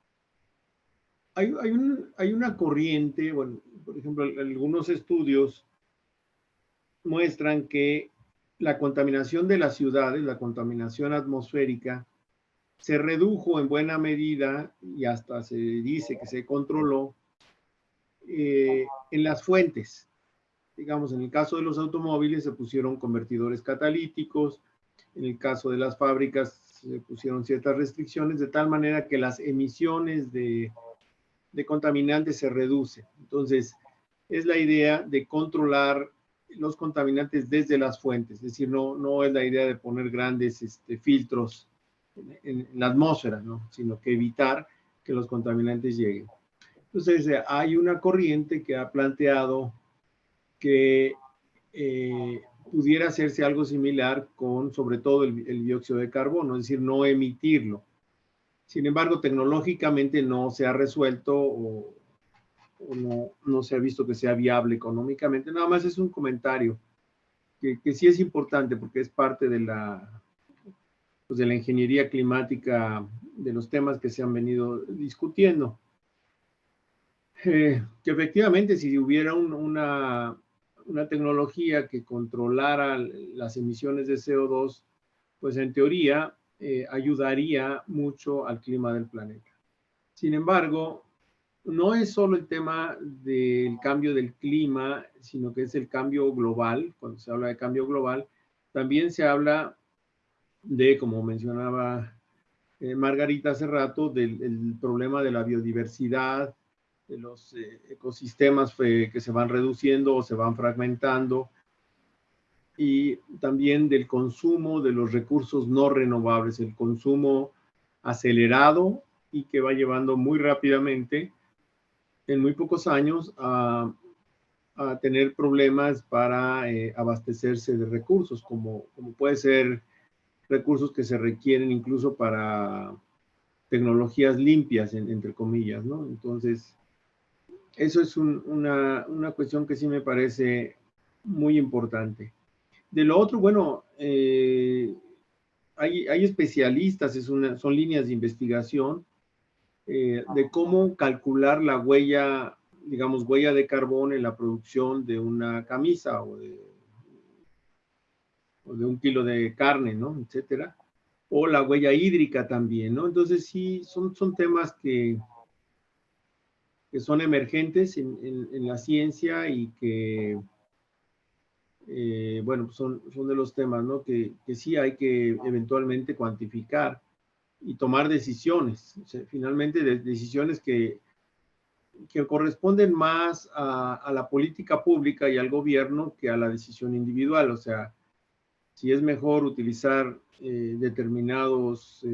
hay una corriente, bueno, por ejemplo, algunos estudios muestran que la contaminación de las ciudades, la contaminación atmosférica, se redujo en buena medida y hasta se dice que se controló en las fuentes. Digamos, en el caso de los automóviles se pusieron convertidores catalíticos, en el caso de las fábricas se pusieron ciertas restricciones de tal manera que las emisiones de contaminantes se reducen. Entonces, es la idea de controlar los contaminantes desde las fuentes, es decir, no es la idea de poner grandes filtros en la atmósfera, ¿no? Sino que evitar que los contaminantes lleguen. Entonces, hay una corriente que ha planteado que pudiera hacerse algo similar con, sobre todo, el dióxido de carbono, es decir, no emitirlo. Sin embargo, tecnológicamente no se ha resuelto o no se ha visto que sea viable económicamente. Nada más es un comentario que sí es importante porque es parte de pues de la ingeniería climática, de los temas que se han venido discutiendo. Que efectivamente, si hubiera una tecnología que controlara las emisiones de CO2, pues en teoría ayudaría mucho al clima del planeta. Sin embargo, no es solo el tema del cambio del clima, sino que es el cambio global. Cuando se habla de cambio global, también se habla de, como mencionaba Margarita hace rato, del problema de la biodiversidad, de los ecosistemas que se van reduciendo o se van fragmentando, y también del consumo de los recursos no renovables, el consumo acelerado y que va llevando muy rápidamente, en muy pocos años, a tener problemas para abastecerse de recursos, como puede ser recursos que se requieren incluso para tecnologías limpias, entre comillas, ¿no? Entonces, eso es una cuestión que sí me parece muy importante. De lo otro, bueno, hay especialistas, son líneas de investigación de cómo calcular la huella, digamos, huella de carbón en la producción de una camisa o de 1 kilo de carne, ¿no? Etcétera. O la huella hídrica también, ¿no? Entonces sí, son temas que son emergentes en la ciencia y que, bueno, son de los temas, ¿no? Que sí hay que eventualmente cuantificar y tomar decisiones, o sea, finalmente decisiones que corresponden más a la política pública y al gobierno que a la decisión individual. O sea, si es mejor utilizar determinados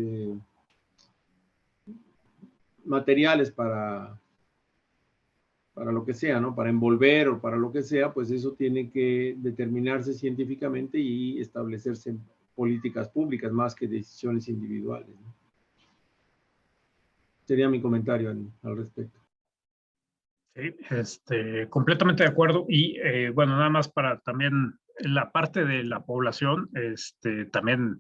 materiales para lo que sea, ¿no? Para envolver o para lo que sea, pues eso tiene que determinarse científicamente y establecerse en políticas públicas más que decisiones individuales, ¿no? Sería mi comentario al respecto. Sí, completamente de acuerdo. Y bueno, nada más para también la parte de la población, también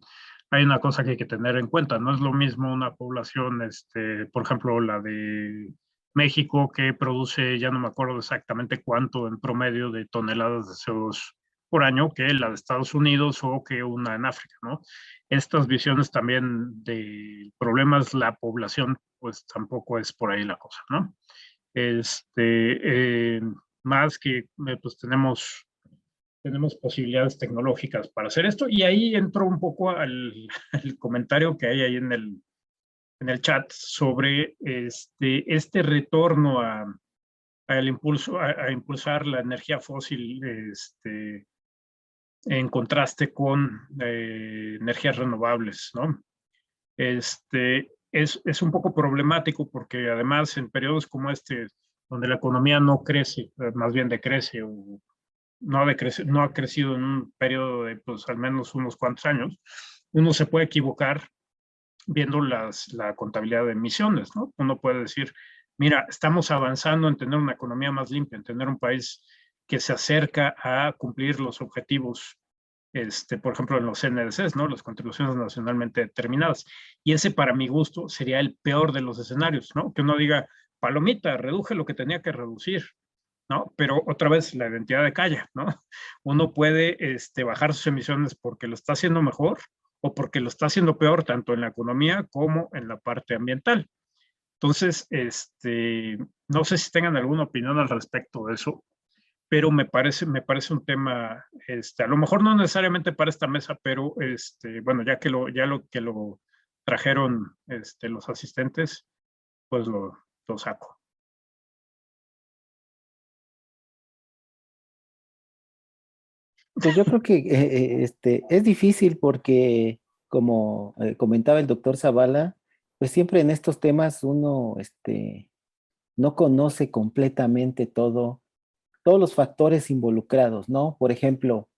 hay una cosa que hay que tener en cuenta. No es lo mismo una población, por ejemplo, la de México, que produce, ya no me acuerdo exactamente cuánto en promedio de toneladas de CO2 por año, que la de Estados Unidos o que una en África, ¿no? Estas visiones también de problemas, la población, pues tampoco es por ahí la cosa, ¿no? Este, más que pues tenemos posibilidades tecnológicas para hacer esto. Y ahí entro un poco al comentario que hay ahí en el chat sobre este retorno al impulso, a impulsar la energía fósil en contraste con energías renovables, ¿no? Es un poco problemático porque además en periodos como donde la economía no crece, más bien decrece o no ha crecido en un periodo de pues al menos unos cuantos años, uno se puede equivocar viendo la contabilidad de emisiones, ¿no? Uno puede decir, mira, estamos avanzando en tener una economía más limpia, en tener un país que se acerca a cumplir los objetivos, por ejemplo, en los NDCs, ¿no? Las contribuciones nacionalmente determinadas. Y ese, para mi gusto, sería el peor de los escenarios, ¿no? Que uno diga, palomita, reduje lo que tenía que reducir, ¿no? Pero otra vez, la identidad de Calla, ¿no? Uno puede bajar sus emisiones porque lo está haciendo mejor o porque lo está haciendo peor, tanto en la economía como en la parte ambiental. Entonces, no sé si tengan alguna opinión al respecto de eso, pero me parece un tema, a lo mejor no necesariamente para esta mesa, pero bueno, ya que lo trajeron los asistentes, pues lo saco. Pues yo creo que es difícil porque, como comentaba el doctor Zavala, pues siempre en estos temas uno no conoce completamente todos los factores involucrados, ¿no? Por ejemplo,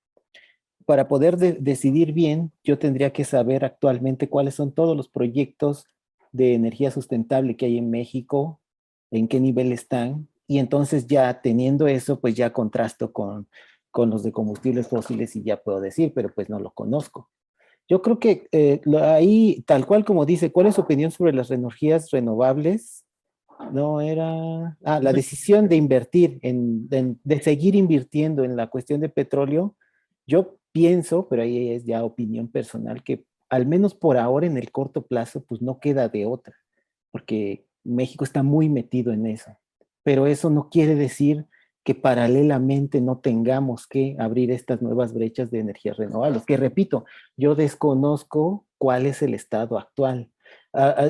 para poder decidir bien, yo tendría que saber actualmente cuáles son todos los proyectos de energía sustentable que hay en México, en qué nivel están, y entonces ya teniendo eso, pues ya contrasto con los de combustibles fósiles y ya puedo decir, pero pues no lo conozco. Yo creo que ahí, tal cual como dice, ¿cuál es su opinión sobre las energías renovables? No era... Ah, la decisión de invertir, de seguir invirtiendo en la cuestión de petróleo. Yo pienso, pero ahí es ya opinión personal, que al menos por ahora en el corto plazo, pues no queda de otra, porque México está muy metido en eso. Pero eso no quiere decir que paralelamente no tengamos que abrir estas nuevas brechas de energías renovables, que repito, yo desconozco cuál es el estado actual.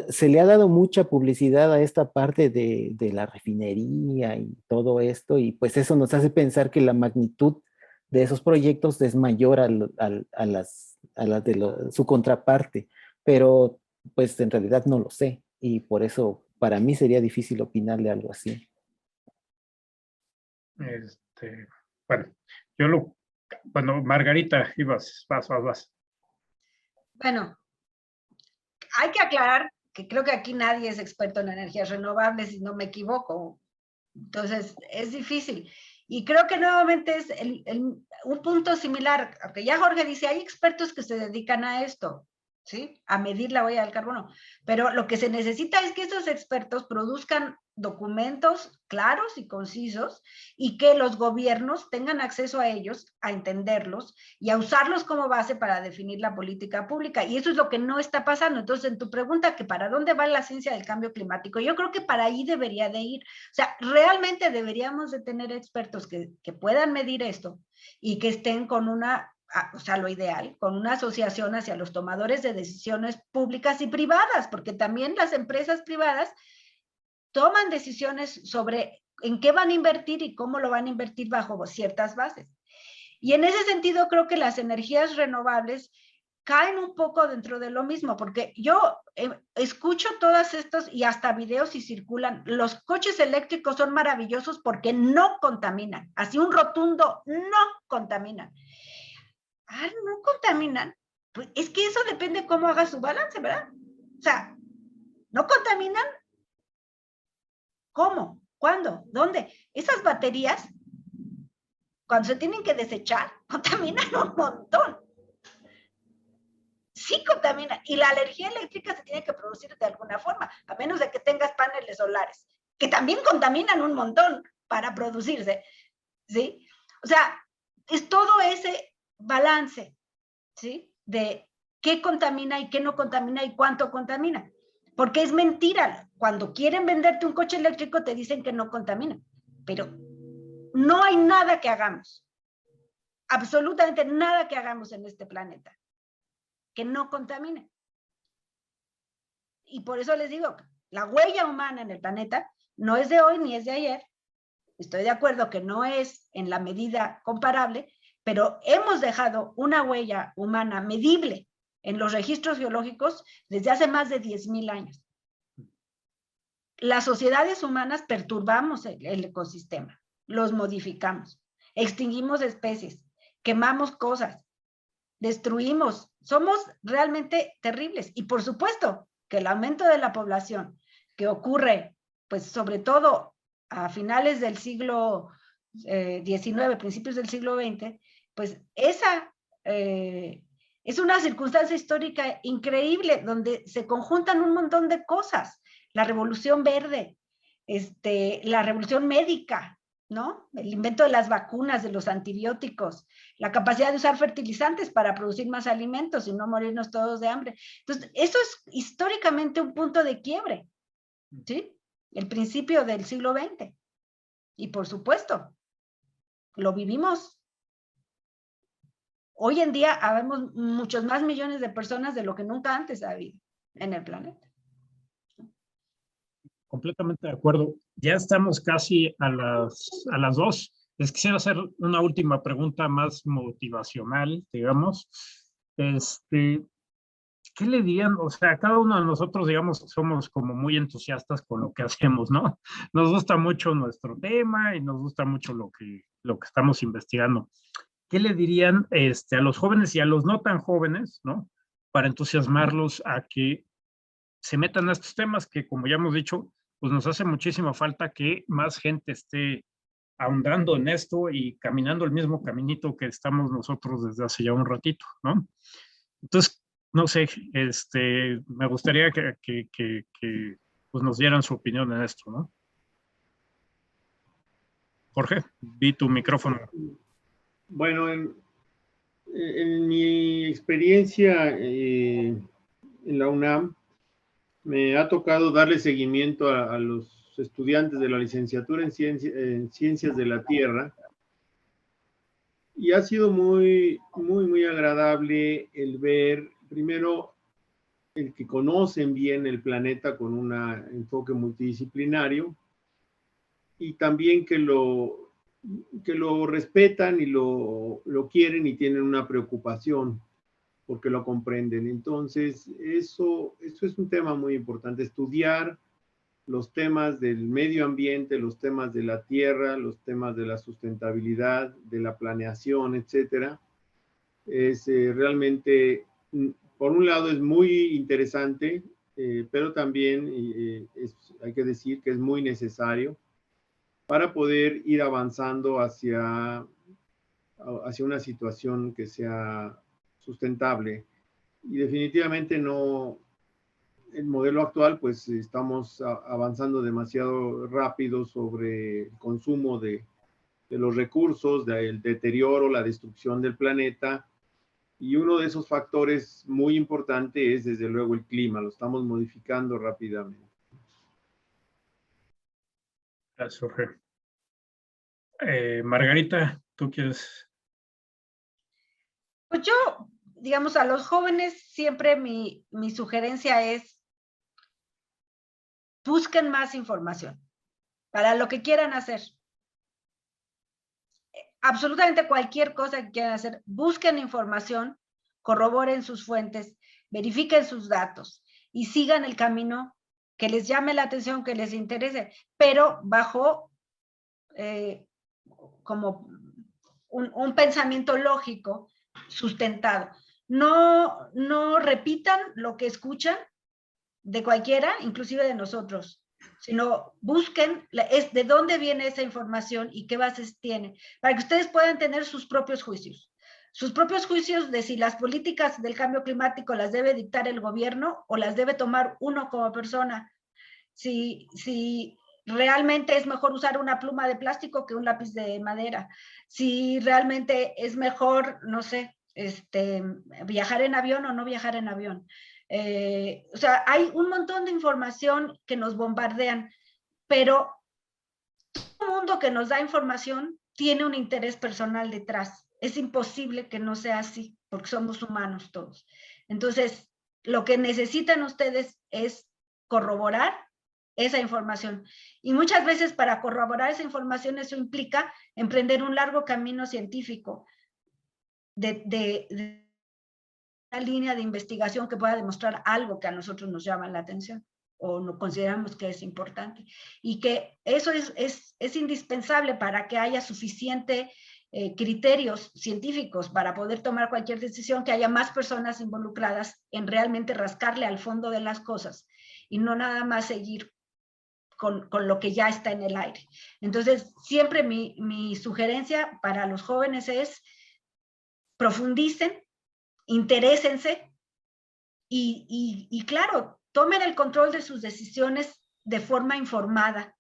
Se le ha dado mucha publicidad a esta parte de la refinería y todo esto, y pues eso nos hace pensar que la magnitud de esos proyectos es mayor a las de su contraparte, pero pues en realidad no lo sé, y por eso para mí sería difícil opinarle algo así. Bueno, bueno, Margarita, vas. Bueno, hay que aclarar que creo que aquí nadie es experto en energías renovables, si no me equivoco. Entonces, es difícil. Y creo que nuevamente es un punto similar, aunque ya Jorge dice, hay expertos que se dedican a esto. ¿sí? A medir la huella del carbono. Pero lo que se necesita es que esos expertos produzcan documentos claros y concisos y que los gobiernos tengan acceso a ellos, a entenderlos y a usarlos como base para definir la política pública. Y eso es lo que no está pasando. Entonces, en tu pregunta, que ¿para dónde va la ciencia del cambio climático? Yo creo que para ahí debería de ir. O sea, realmente deberíamos de tener expertos que puedan medir esto y que estén con una, o sea, lo ideal, con una asociación hacia los tomadores de decisiones públicas y privadas, porque también las empresas privadas toman decisiones sobre en qué van a invertir y cómo lo van a invertir bajo ciertas bases. Y en ese sentido creo que las energías renovables caen un poco dentro de lo mismo, porque yo escucho todas estas y hasta videos y circulan, los coches eléctricos son maravillosos porque no contaminan, así un rotundo, no contaminan. Ah, no contaminan. Pues es que eso depende cómo haga su balance, ¿verdad? O sea, no contaminan. ¿Cómo? ¿Cuándo? ¿Dónde? Esas baterías, cuando se tienen que desechar, contaminan un montón. Sí contaminan. Y la energía eléctrica se tiene que producir de alguna forma, a menos de que tengas paneles solares, que también contaminan un montón para producirse. ¿Sí? O sea, es todo ese balance, ¿sí? De qué contamina y qué no contamina y cuánto contamina. Porque es mentira. Cuando quieren venderte un coche eléctrico te dicen que no contamina. Pero no hay nada que hagamos. Absolutamente nada que hagamos en este planeta que no contamine. Y por eso les digo, la huella humana en el planeta no es de hoy ni es de ayer. Estoy de acuerdo que no es en la medida comparable, pero hemos dejado una huella humana medible en los registros geológicos desde hace más de 10,000 años. Las sociedades humanas perturbamos el ecosistema, los modificamos, extinguimos especies, quemamos cosas, destruimos, somos realmente terribles. Y por supuesto que el aumento de la población que ocurre, pues sobre todo a finales del siglo XIX, principios del siglo XX, pues esa es una circunstancia histórica increíble donde se conjuntan un montón de cosas. La revolución verde, la revolución médica, ¿no? El invento de las vacunas, de los antibióticos, la capacidad de usar fertilizantes para producir más alimentos y no morirnos todos de hambre. Entonces, eso es históricamente un punto de quiebre, ¿sí? El principio del siglo XX. Y por supuesto, lo vivimos. Hoy en día habemos muchos más millones de personas de lo que nunca antes ha habido en el planeta. Completamente de acuerdo. Ya estamos casi a las 2. Les quisiera hacer una última pregunta más motivacional, digamos. ¿Qué le dirían? O sea, cada uno de nosotros, digamos, somos como muy entusiastas con lo que hacemos, ¿no? Nos gusta mucho nuestro tema y nos gusta mucho lo que estamos investigando. ¿Qué le dirían a los jóvenes y a los no tan jóvenes, ¿no? Para entusiasmarlos a que se metan a estos temas que, como ya hemos dicho, pues nos hace muchísima falta que más gente esté ahondando en esto y caminando el mismo caminito que estamos nosotros desde hace ya un ratito, ¿no? Entonces, no sé, me gustaría que pues nos dieran su opinión en esto, ¿no? Jorge, vi tu micrófono. Bueno, en mi experiencia en la UNAM, me ha tocado darle seguimiento a los estudiantes de la licenciatura en Ciencias de la Tierra, y ha sido muy, muy, muy agradable el ver, primero, el que conocen bien el planeta con un enfoque multidisciplinario, y también que lo respetan y lo quieren y tienen una preocupación porque lo comprenden. Entonces, eso es un tema muy importante, estudiar los temas del medio ambiente, los temas de la tierra, los temas de la sustentabilidad, de la planeación, etcétera. Es realmente, por un lado, es muy interesante, pero también hay que decir que es muy necesario para poder ir avanzando hacia una situación que sea sustentable. y definitivamente no, el modelo actual, pues estamos avanzando demasiado rápido sobre el consumo de los recursos, del deterioro, la destrucción del planeta. Y uno de esos factores muy importante es, desde luego, el clima. Lo estamos modificando rápidamente. Gracias, Jorge. Margarita, ¿tú quieres? Pues yo, digamos, a los jóvenes siempre mi sugerencia es busquen más información para lo que quieran hacer. Absolutamente cualquier cosa que quieran hacer, busquen información, corroboren sus fuentes, verifiquen sus datos y sigan el camino que les llame la atención, que les interese, pero bajo como un pensamiento lógico sustentado. No repitan lo que escuchan de cualquiera, inclusive de nosotros, sino busquen de dónde viene esa información y qué bases tiene, para que ustedes puedan tener sus propios juicios. Sus propios juicios de si las políticas del cambio climático las debe dictar el gobierno o las debe tomar uno como persona. Si realmente es mejor usar una pluma de plástico que un lápiz de madera. Si realmente es mejor, no sé, viajar en avión o no viajar en avión. O sea, hay un montón de información que nos bombardean, pero todo el mundo que nos da información tiene un interés personal detrás. Es imposible que no sea así, porque somos humanos todos. Entonces, lo que necesitan ustedes es corroborar esa información. Y muchas veces para corroborar esa información eso implica emprender un largo camino científico de una línea de investigación que pueda demostrar algo que a nosotros nos llama la atención o no consideramos que es importante. Y que eso es indispensable para que haya suficiente criterios científicos para poder tomar cualquier decisión, que haya más personas involucradas en realmente rascarle al fondo de las cosas y no nada más seguir con lo que ya está en el aire. Entonces, siempre mi sugerencia para los jóvenes es profundicen, interésense y claro, tomen el control de sus decisiones de forma informada.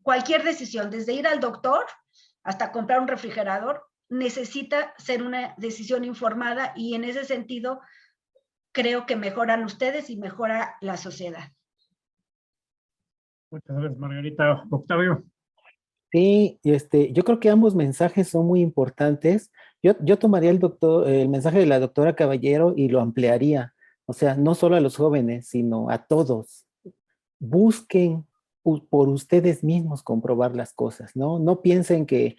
Cualquier decisión, desde ir al doctor hasta comprar un refrigerador, necesita ser una decisión informada y en ese sentido creo que mejoran ustedes y mejora la sociedad. Muchas gracias, Margarita. Octavio. Sí, yo creo que ambos mensajes son muy importantes. Yo tomaría el mensaje de la doctora Caballero y lo ampliaría. O sea, no solo a los jóvenes, sino a todos. Busquen por ustedes mismos comprobar las cosas, ¿no? No piensen que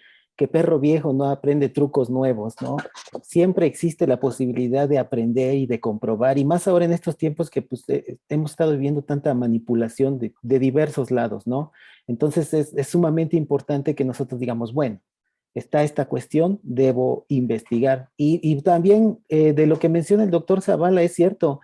perro viejo no aprende trucos nuevos, ¿no? Siempre existe la posibilidad de aprender y de comprobar, y más ahora en estos tiempos que pues, hemos estado viviendo tanta manipulación de diversos lados, ¿no? Entonces es sumamente importante que nosotros digamos, bueno, está esta cuestión, debo investigar. Y también de lo que menciona el doctor Zavala, es cierto,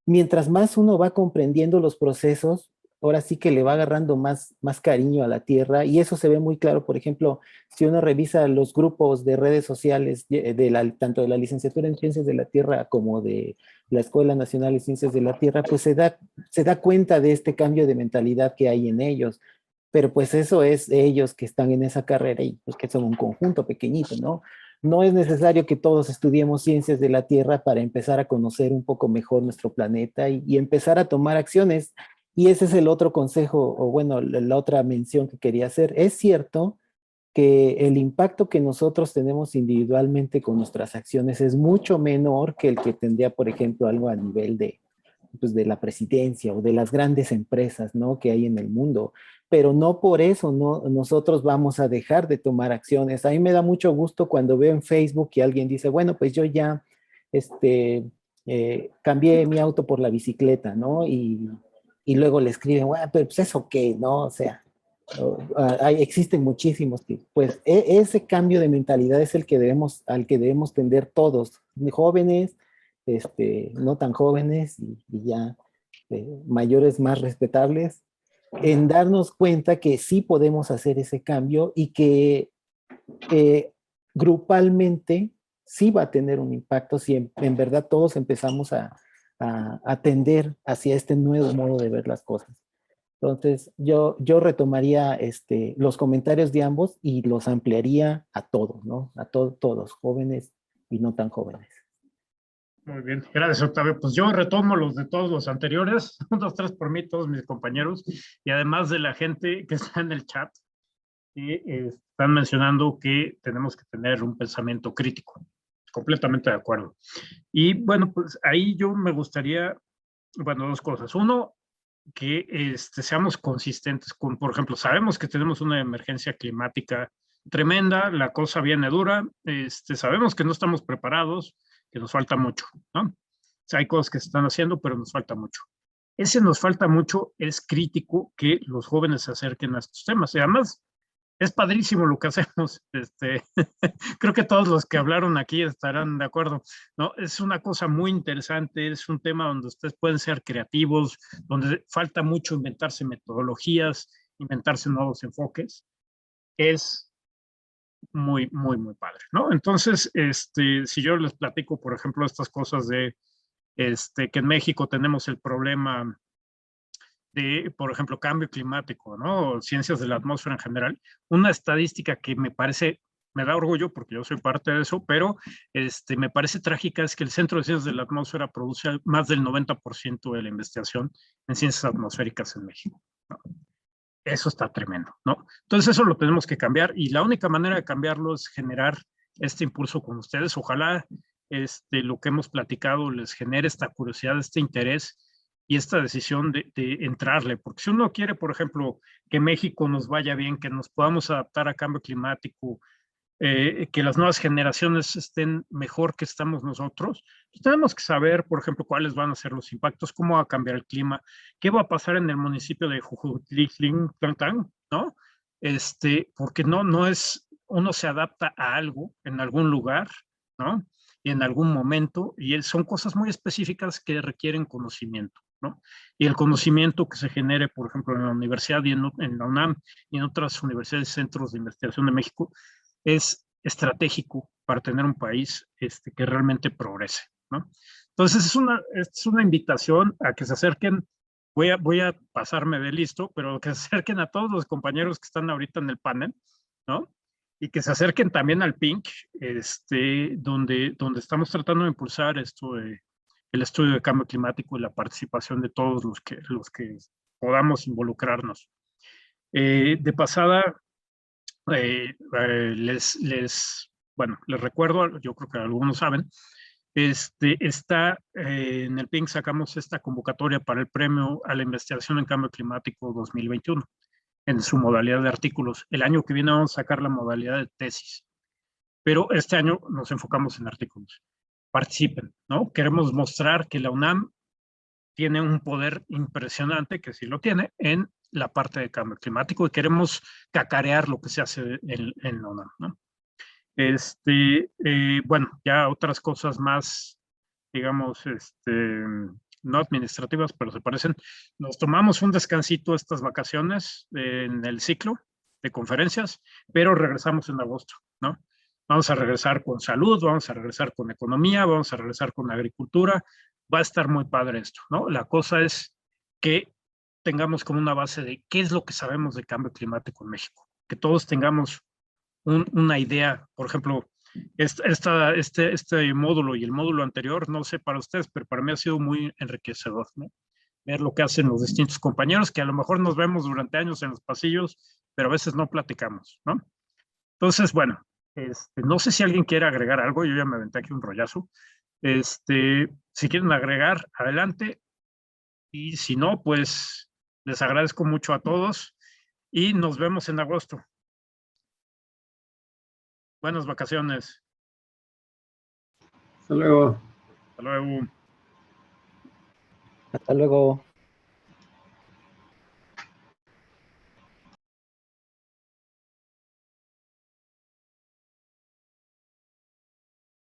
mientras más uno va comprendiendo los procesos, ahora sí que le va agarrando más cariño a la tierra, y eso se ve muy claro, por ejemplo, si uno revisa los grupos de redes sociales, tanto de la licenciatura en Ciencias de la Tierra como de la Escuela Nacional de Ciencias de la Tierra, pues se da cuenta de este cambio de mentalidad que hay en ellos. Pero pues eso es ellos que están en esa carrera y pues que son un conjunto pequeñito, ¿no? No es necesario que todos estudiemos ciencias de la Tierra para empezar a conocer un poco mejor nuestro planeta y empezar a tomar acciones. Y ese es el otro consejo, o bueno, la otra mención que quería hacer. Es cierto que el impacto que nosotros tenemos individualmente con nuestras acciones es mucho menor que el que tendría, por ejemplo, algo a nivel pues de la presidencia o de las grandes empresas, ¿no? Que hay en el mundo. Pero no por eso nosotros vamos a dejar de tomar acciones. A mí me da mucho gusto cuando veo en Facebook que alguien dice, bueno, pues yo ya cambié mi auto por la bicicleta, ¿no? Y luego le escriben, bueno, pero pues eso qué, ¿no? O sea, existen muchísimos tipos. Pues ese cambio de mentalidad es al que debemos tender todos, jóvenes, no tan jóvenes y ya mayores más respetables, en darnos cuenta que sí podemos hacer ese cambio y que grupalmente sí va a tener un impacto si en verdad todos empezamos a tender hacia este nuevo modo de ver las cosas. Entonces, yo retomaría los comentarios de ambos y los ampliaría a todos, ¿no? A todos, jóvenes y no tan jóvenes. Muy bien, gracias Octavio. Pues yo retomo los de todos los anteriores, 1, 2, 3 por mí, todos mis compañeros, y además de la gente que está en el chat, que están mencionando que tenemos que tener un pensamiento crítico. Completamente de acuerdo. Y bueno, pues ahí yo me gustaría, bueno, 2 cosas. Uno, que seamos consistentes con, por ejemplo, sabemos que tenemos una emergencia climática tremenda, la cosa viene dura, sabemos que no estamos preparados, que nos falta mucho, ¿no? O sea, hay cosas que se están haciendo, pero nos falta mucho. Ese nos falta mucho es crítico que los jóvenes se acerquen a estos temas. Y además, es padrísimo lo que hacemos. Creo que todos los que hablaron aquí estarán de acuerdo, ¿no? Es una cosa muy interesante, es un tema donde ustedes pueden ser creativos, donde falta mucho inventarse metodologías, inventarse nuevos enfoques. Es muy, muy, muy padre, ¿no? Entonces, si yo les platico, por ejemplo, estas cosas de que en México tenemos el problema de, por ejemplo, cambio climático, ¿no? O ciencias de la atmósfera en general. Una estadística que me parece, me da orgullo porque yo soy parte de eso, pero me parece trágica es que el Centro de Ciencias de la Atmósfera produce más del 90% de la investigación en ciencias atmosféricas en México, ¿no? Eso está tremendo, ¿no? Entonces eso lo tenemos que cambiar y la única manera de cambiarlo es generar este impulso con ustedes. Ojalá lo que hemos platicado les genere esta curiosidad, este interés y esta decisión de entrarle, porque si uno quiere, por ejemplo, que México nos vaya bien, que nos podamos adaptar a cambio climático, que las nuevas generaciones estén mejor que estamos nosotros, pues tenemos que saber, por ejemplo, cuáles van a ser los impactos, cómo va a cambiar el clima, qué va a pasar en el municipio de Jujutliclin, ¿no? Porque no es, uno se adapta a algo en algún lugar, ¿no? Y en algún momento, y son cosas muy específicas que requieren conocimiento, ¿no? Y el conocimiento que se genere, por ejemplo, en la universidad y en la UNAM y en otras universidades y centros de investigación de México, es estratégico para tener un país que realmente progrese, ¿no? Entonces es una invitación a que se acerquen, voy a pasarme de listo, pero que se acerquen a todos los compañeros que están ahorita en el panel, ¿no? Y que se acerquen también al PINC, donde estamos tratando de impulsar el estudio de cambio climático y la participación de todos los que podamos involucrarnos. De pasada, bueno, les recuerdo, yo creo que algunos saben, está en el PINC sacamos esta convocatoria para el premio a la investigación en cambio climático 2021 en su modalidad de artículos. El año que viene vamos a sacar la modalidad de tesis, pero este año nos enfocamos en artículos. Participen, ¿no? Queremos mostrar que la UNAM tiene un poder impresionante, que sí lo tiene, en la parte de cambio climático y queremos cacarear lo que se hace en la UNAM, ¿no? Bueno, ya otras cosas más, digamos, no administrativas, pero se parecen. Nos tomamos un descansito estas vacaciones en el ciclo de conferencias, pero regresamos en agosto, ¿no? Vamos a regresar con salud, vamos a regresar con economía, vamos a regresar con agricultura. Va a estar muy padre esto, ¿no? La cosa es que tengamos como una base de qué es lo que sabemos de cambio climático en México, que todos tengamos una idea, por ejemplo, este módulo y el módulo anterior, no sé para ustedes, pero para mí ha sido muy enriquecedor, ¿no? Ver lo que hacen los distintos compañeros, que a lo mejor nos vemos durante años en los pasillos, pero a veces no platicamos, ¿no? Entonces, bueno, no sé si alguien quiere agregar algo, yo ya me aventé aquí un rollazo. Si quieren agregar, adelante, y si no, pues les agradezco mucho a todos y nos vemos en agosto. Buenas vacaciones. Hasta luego. Hasta luego. Hasta luego.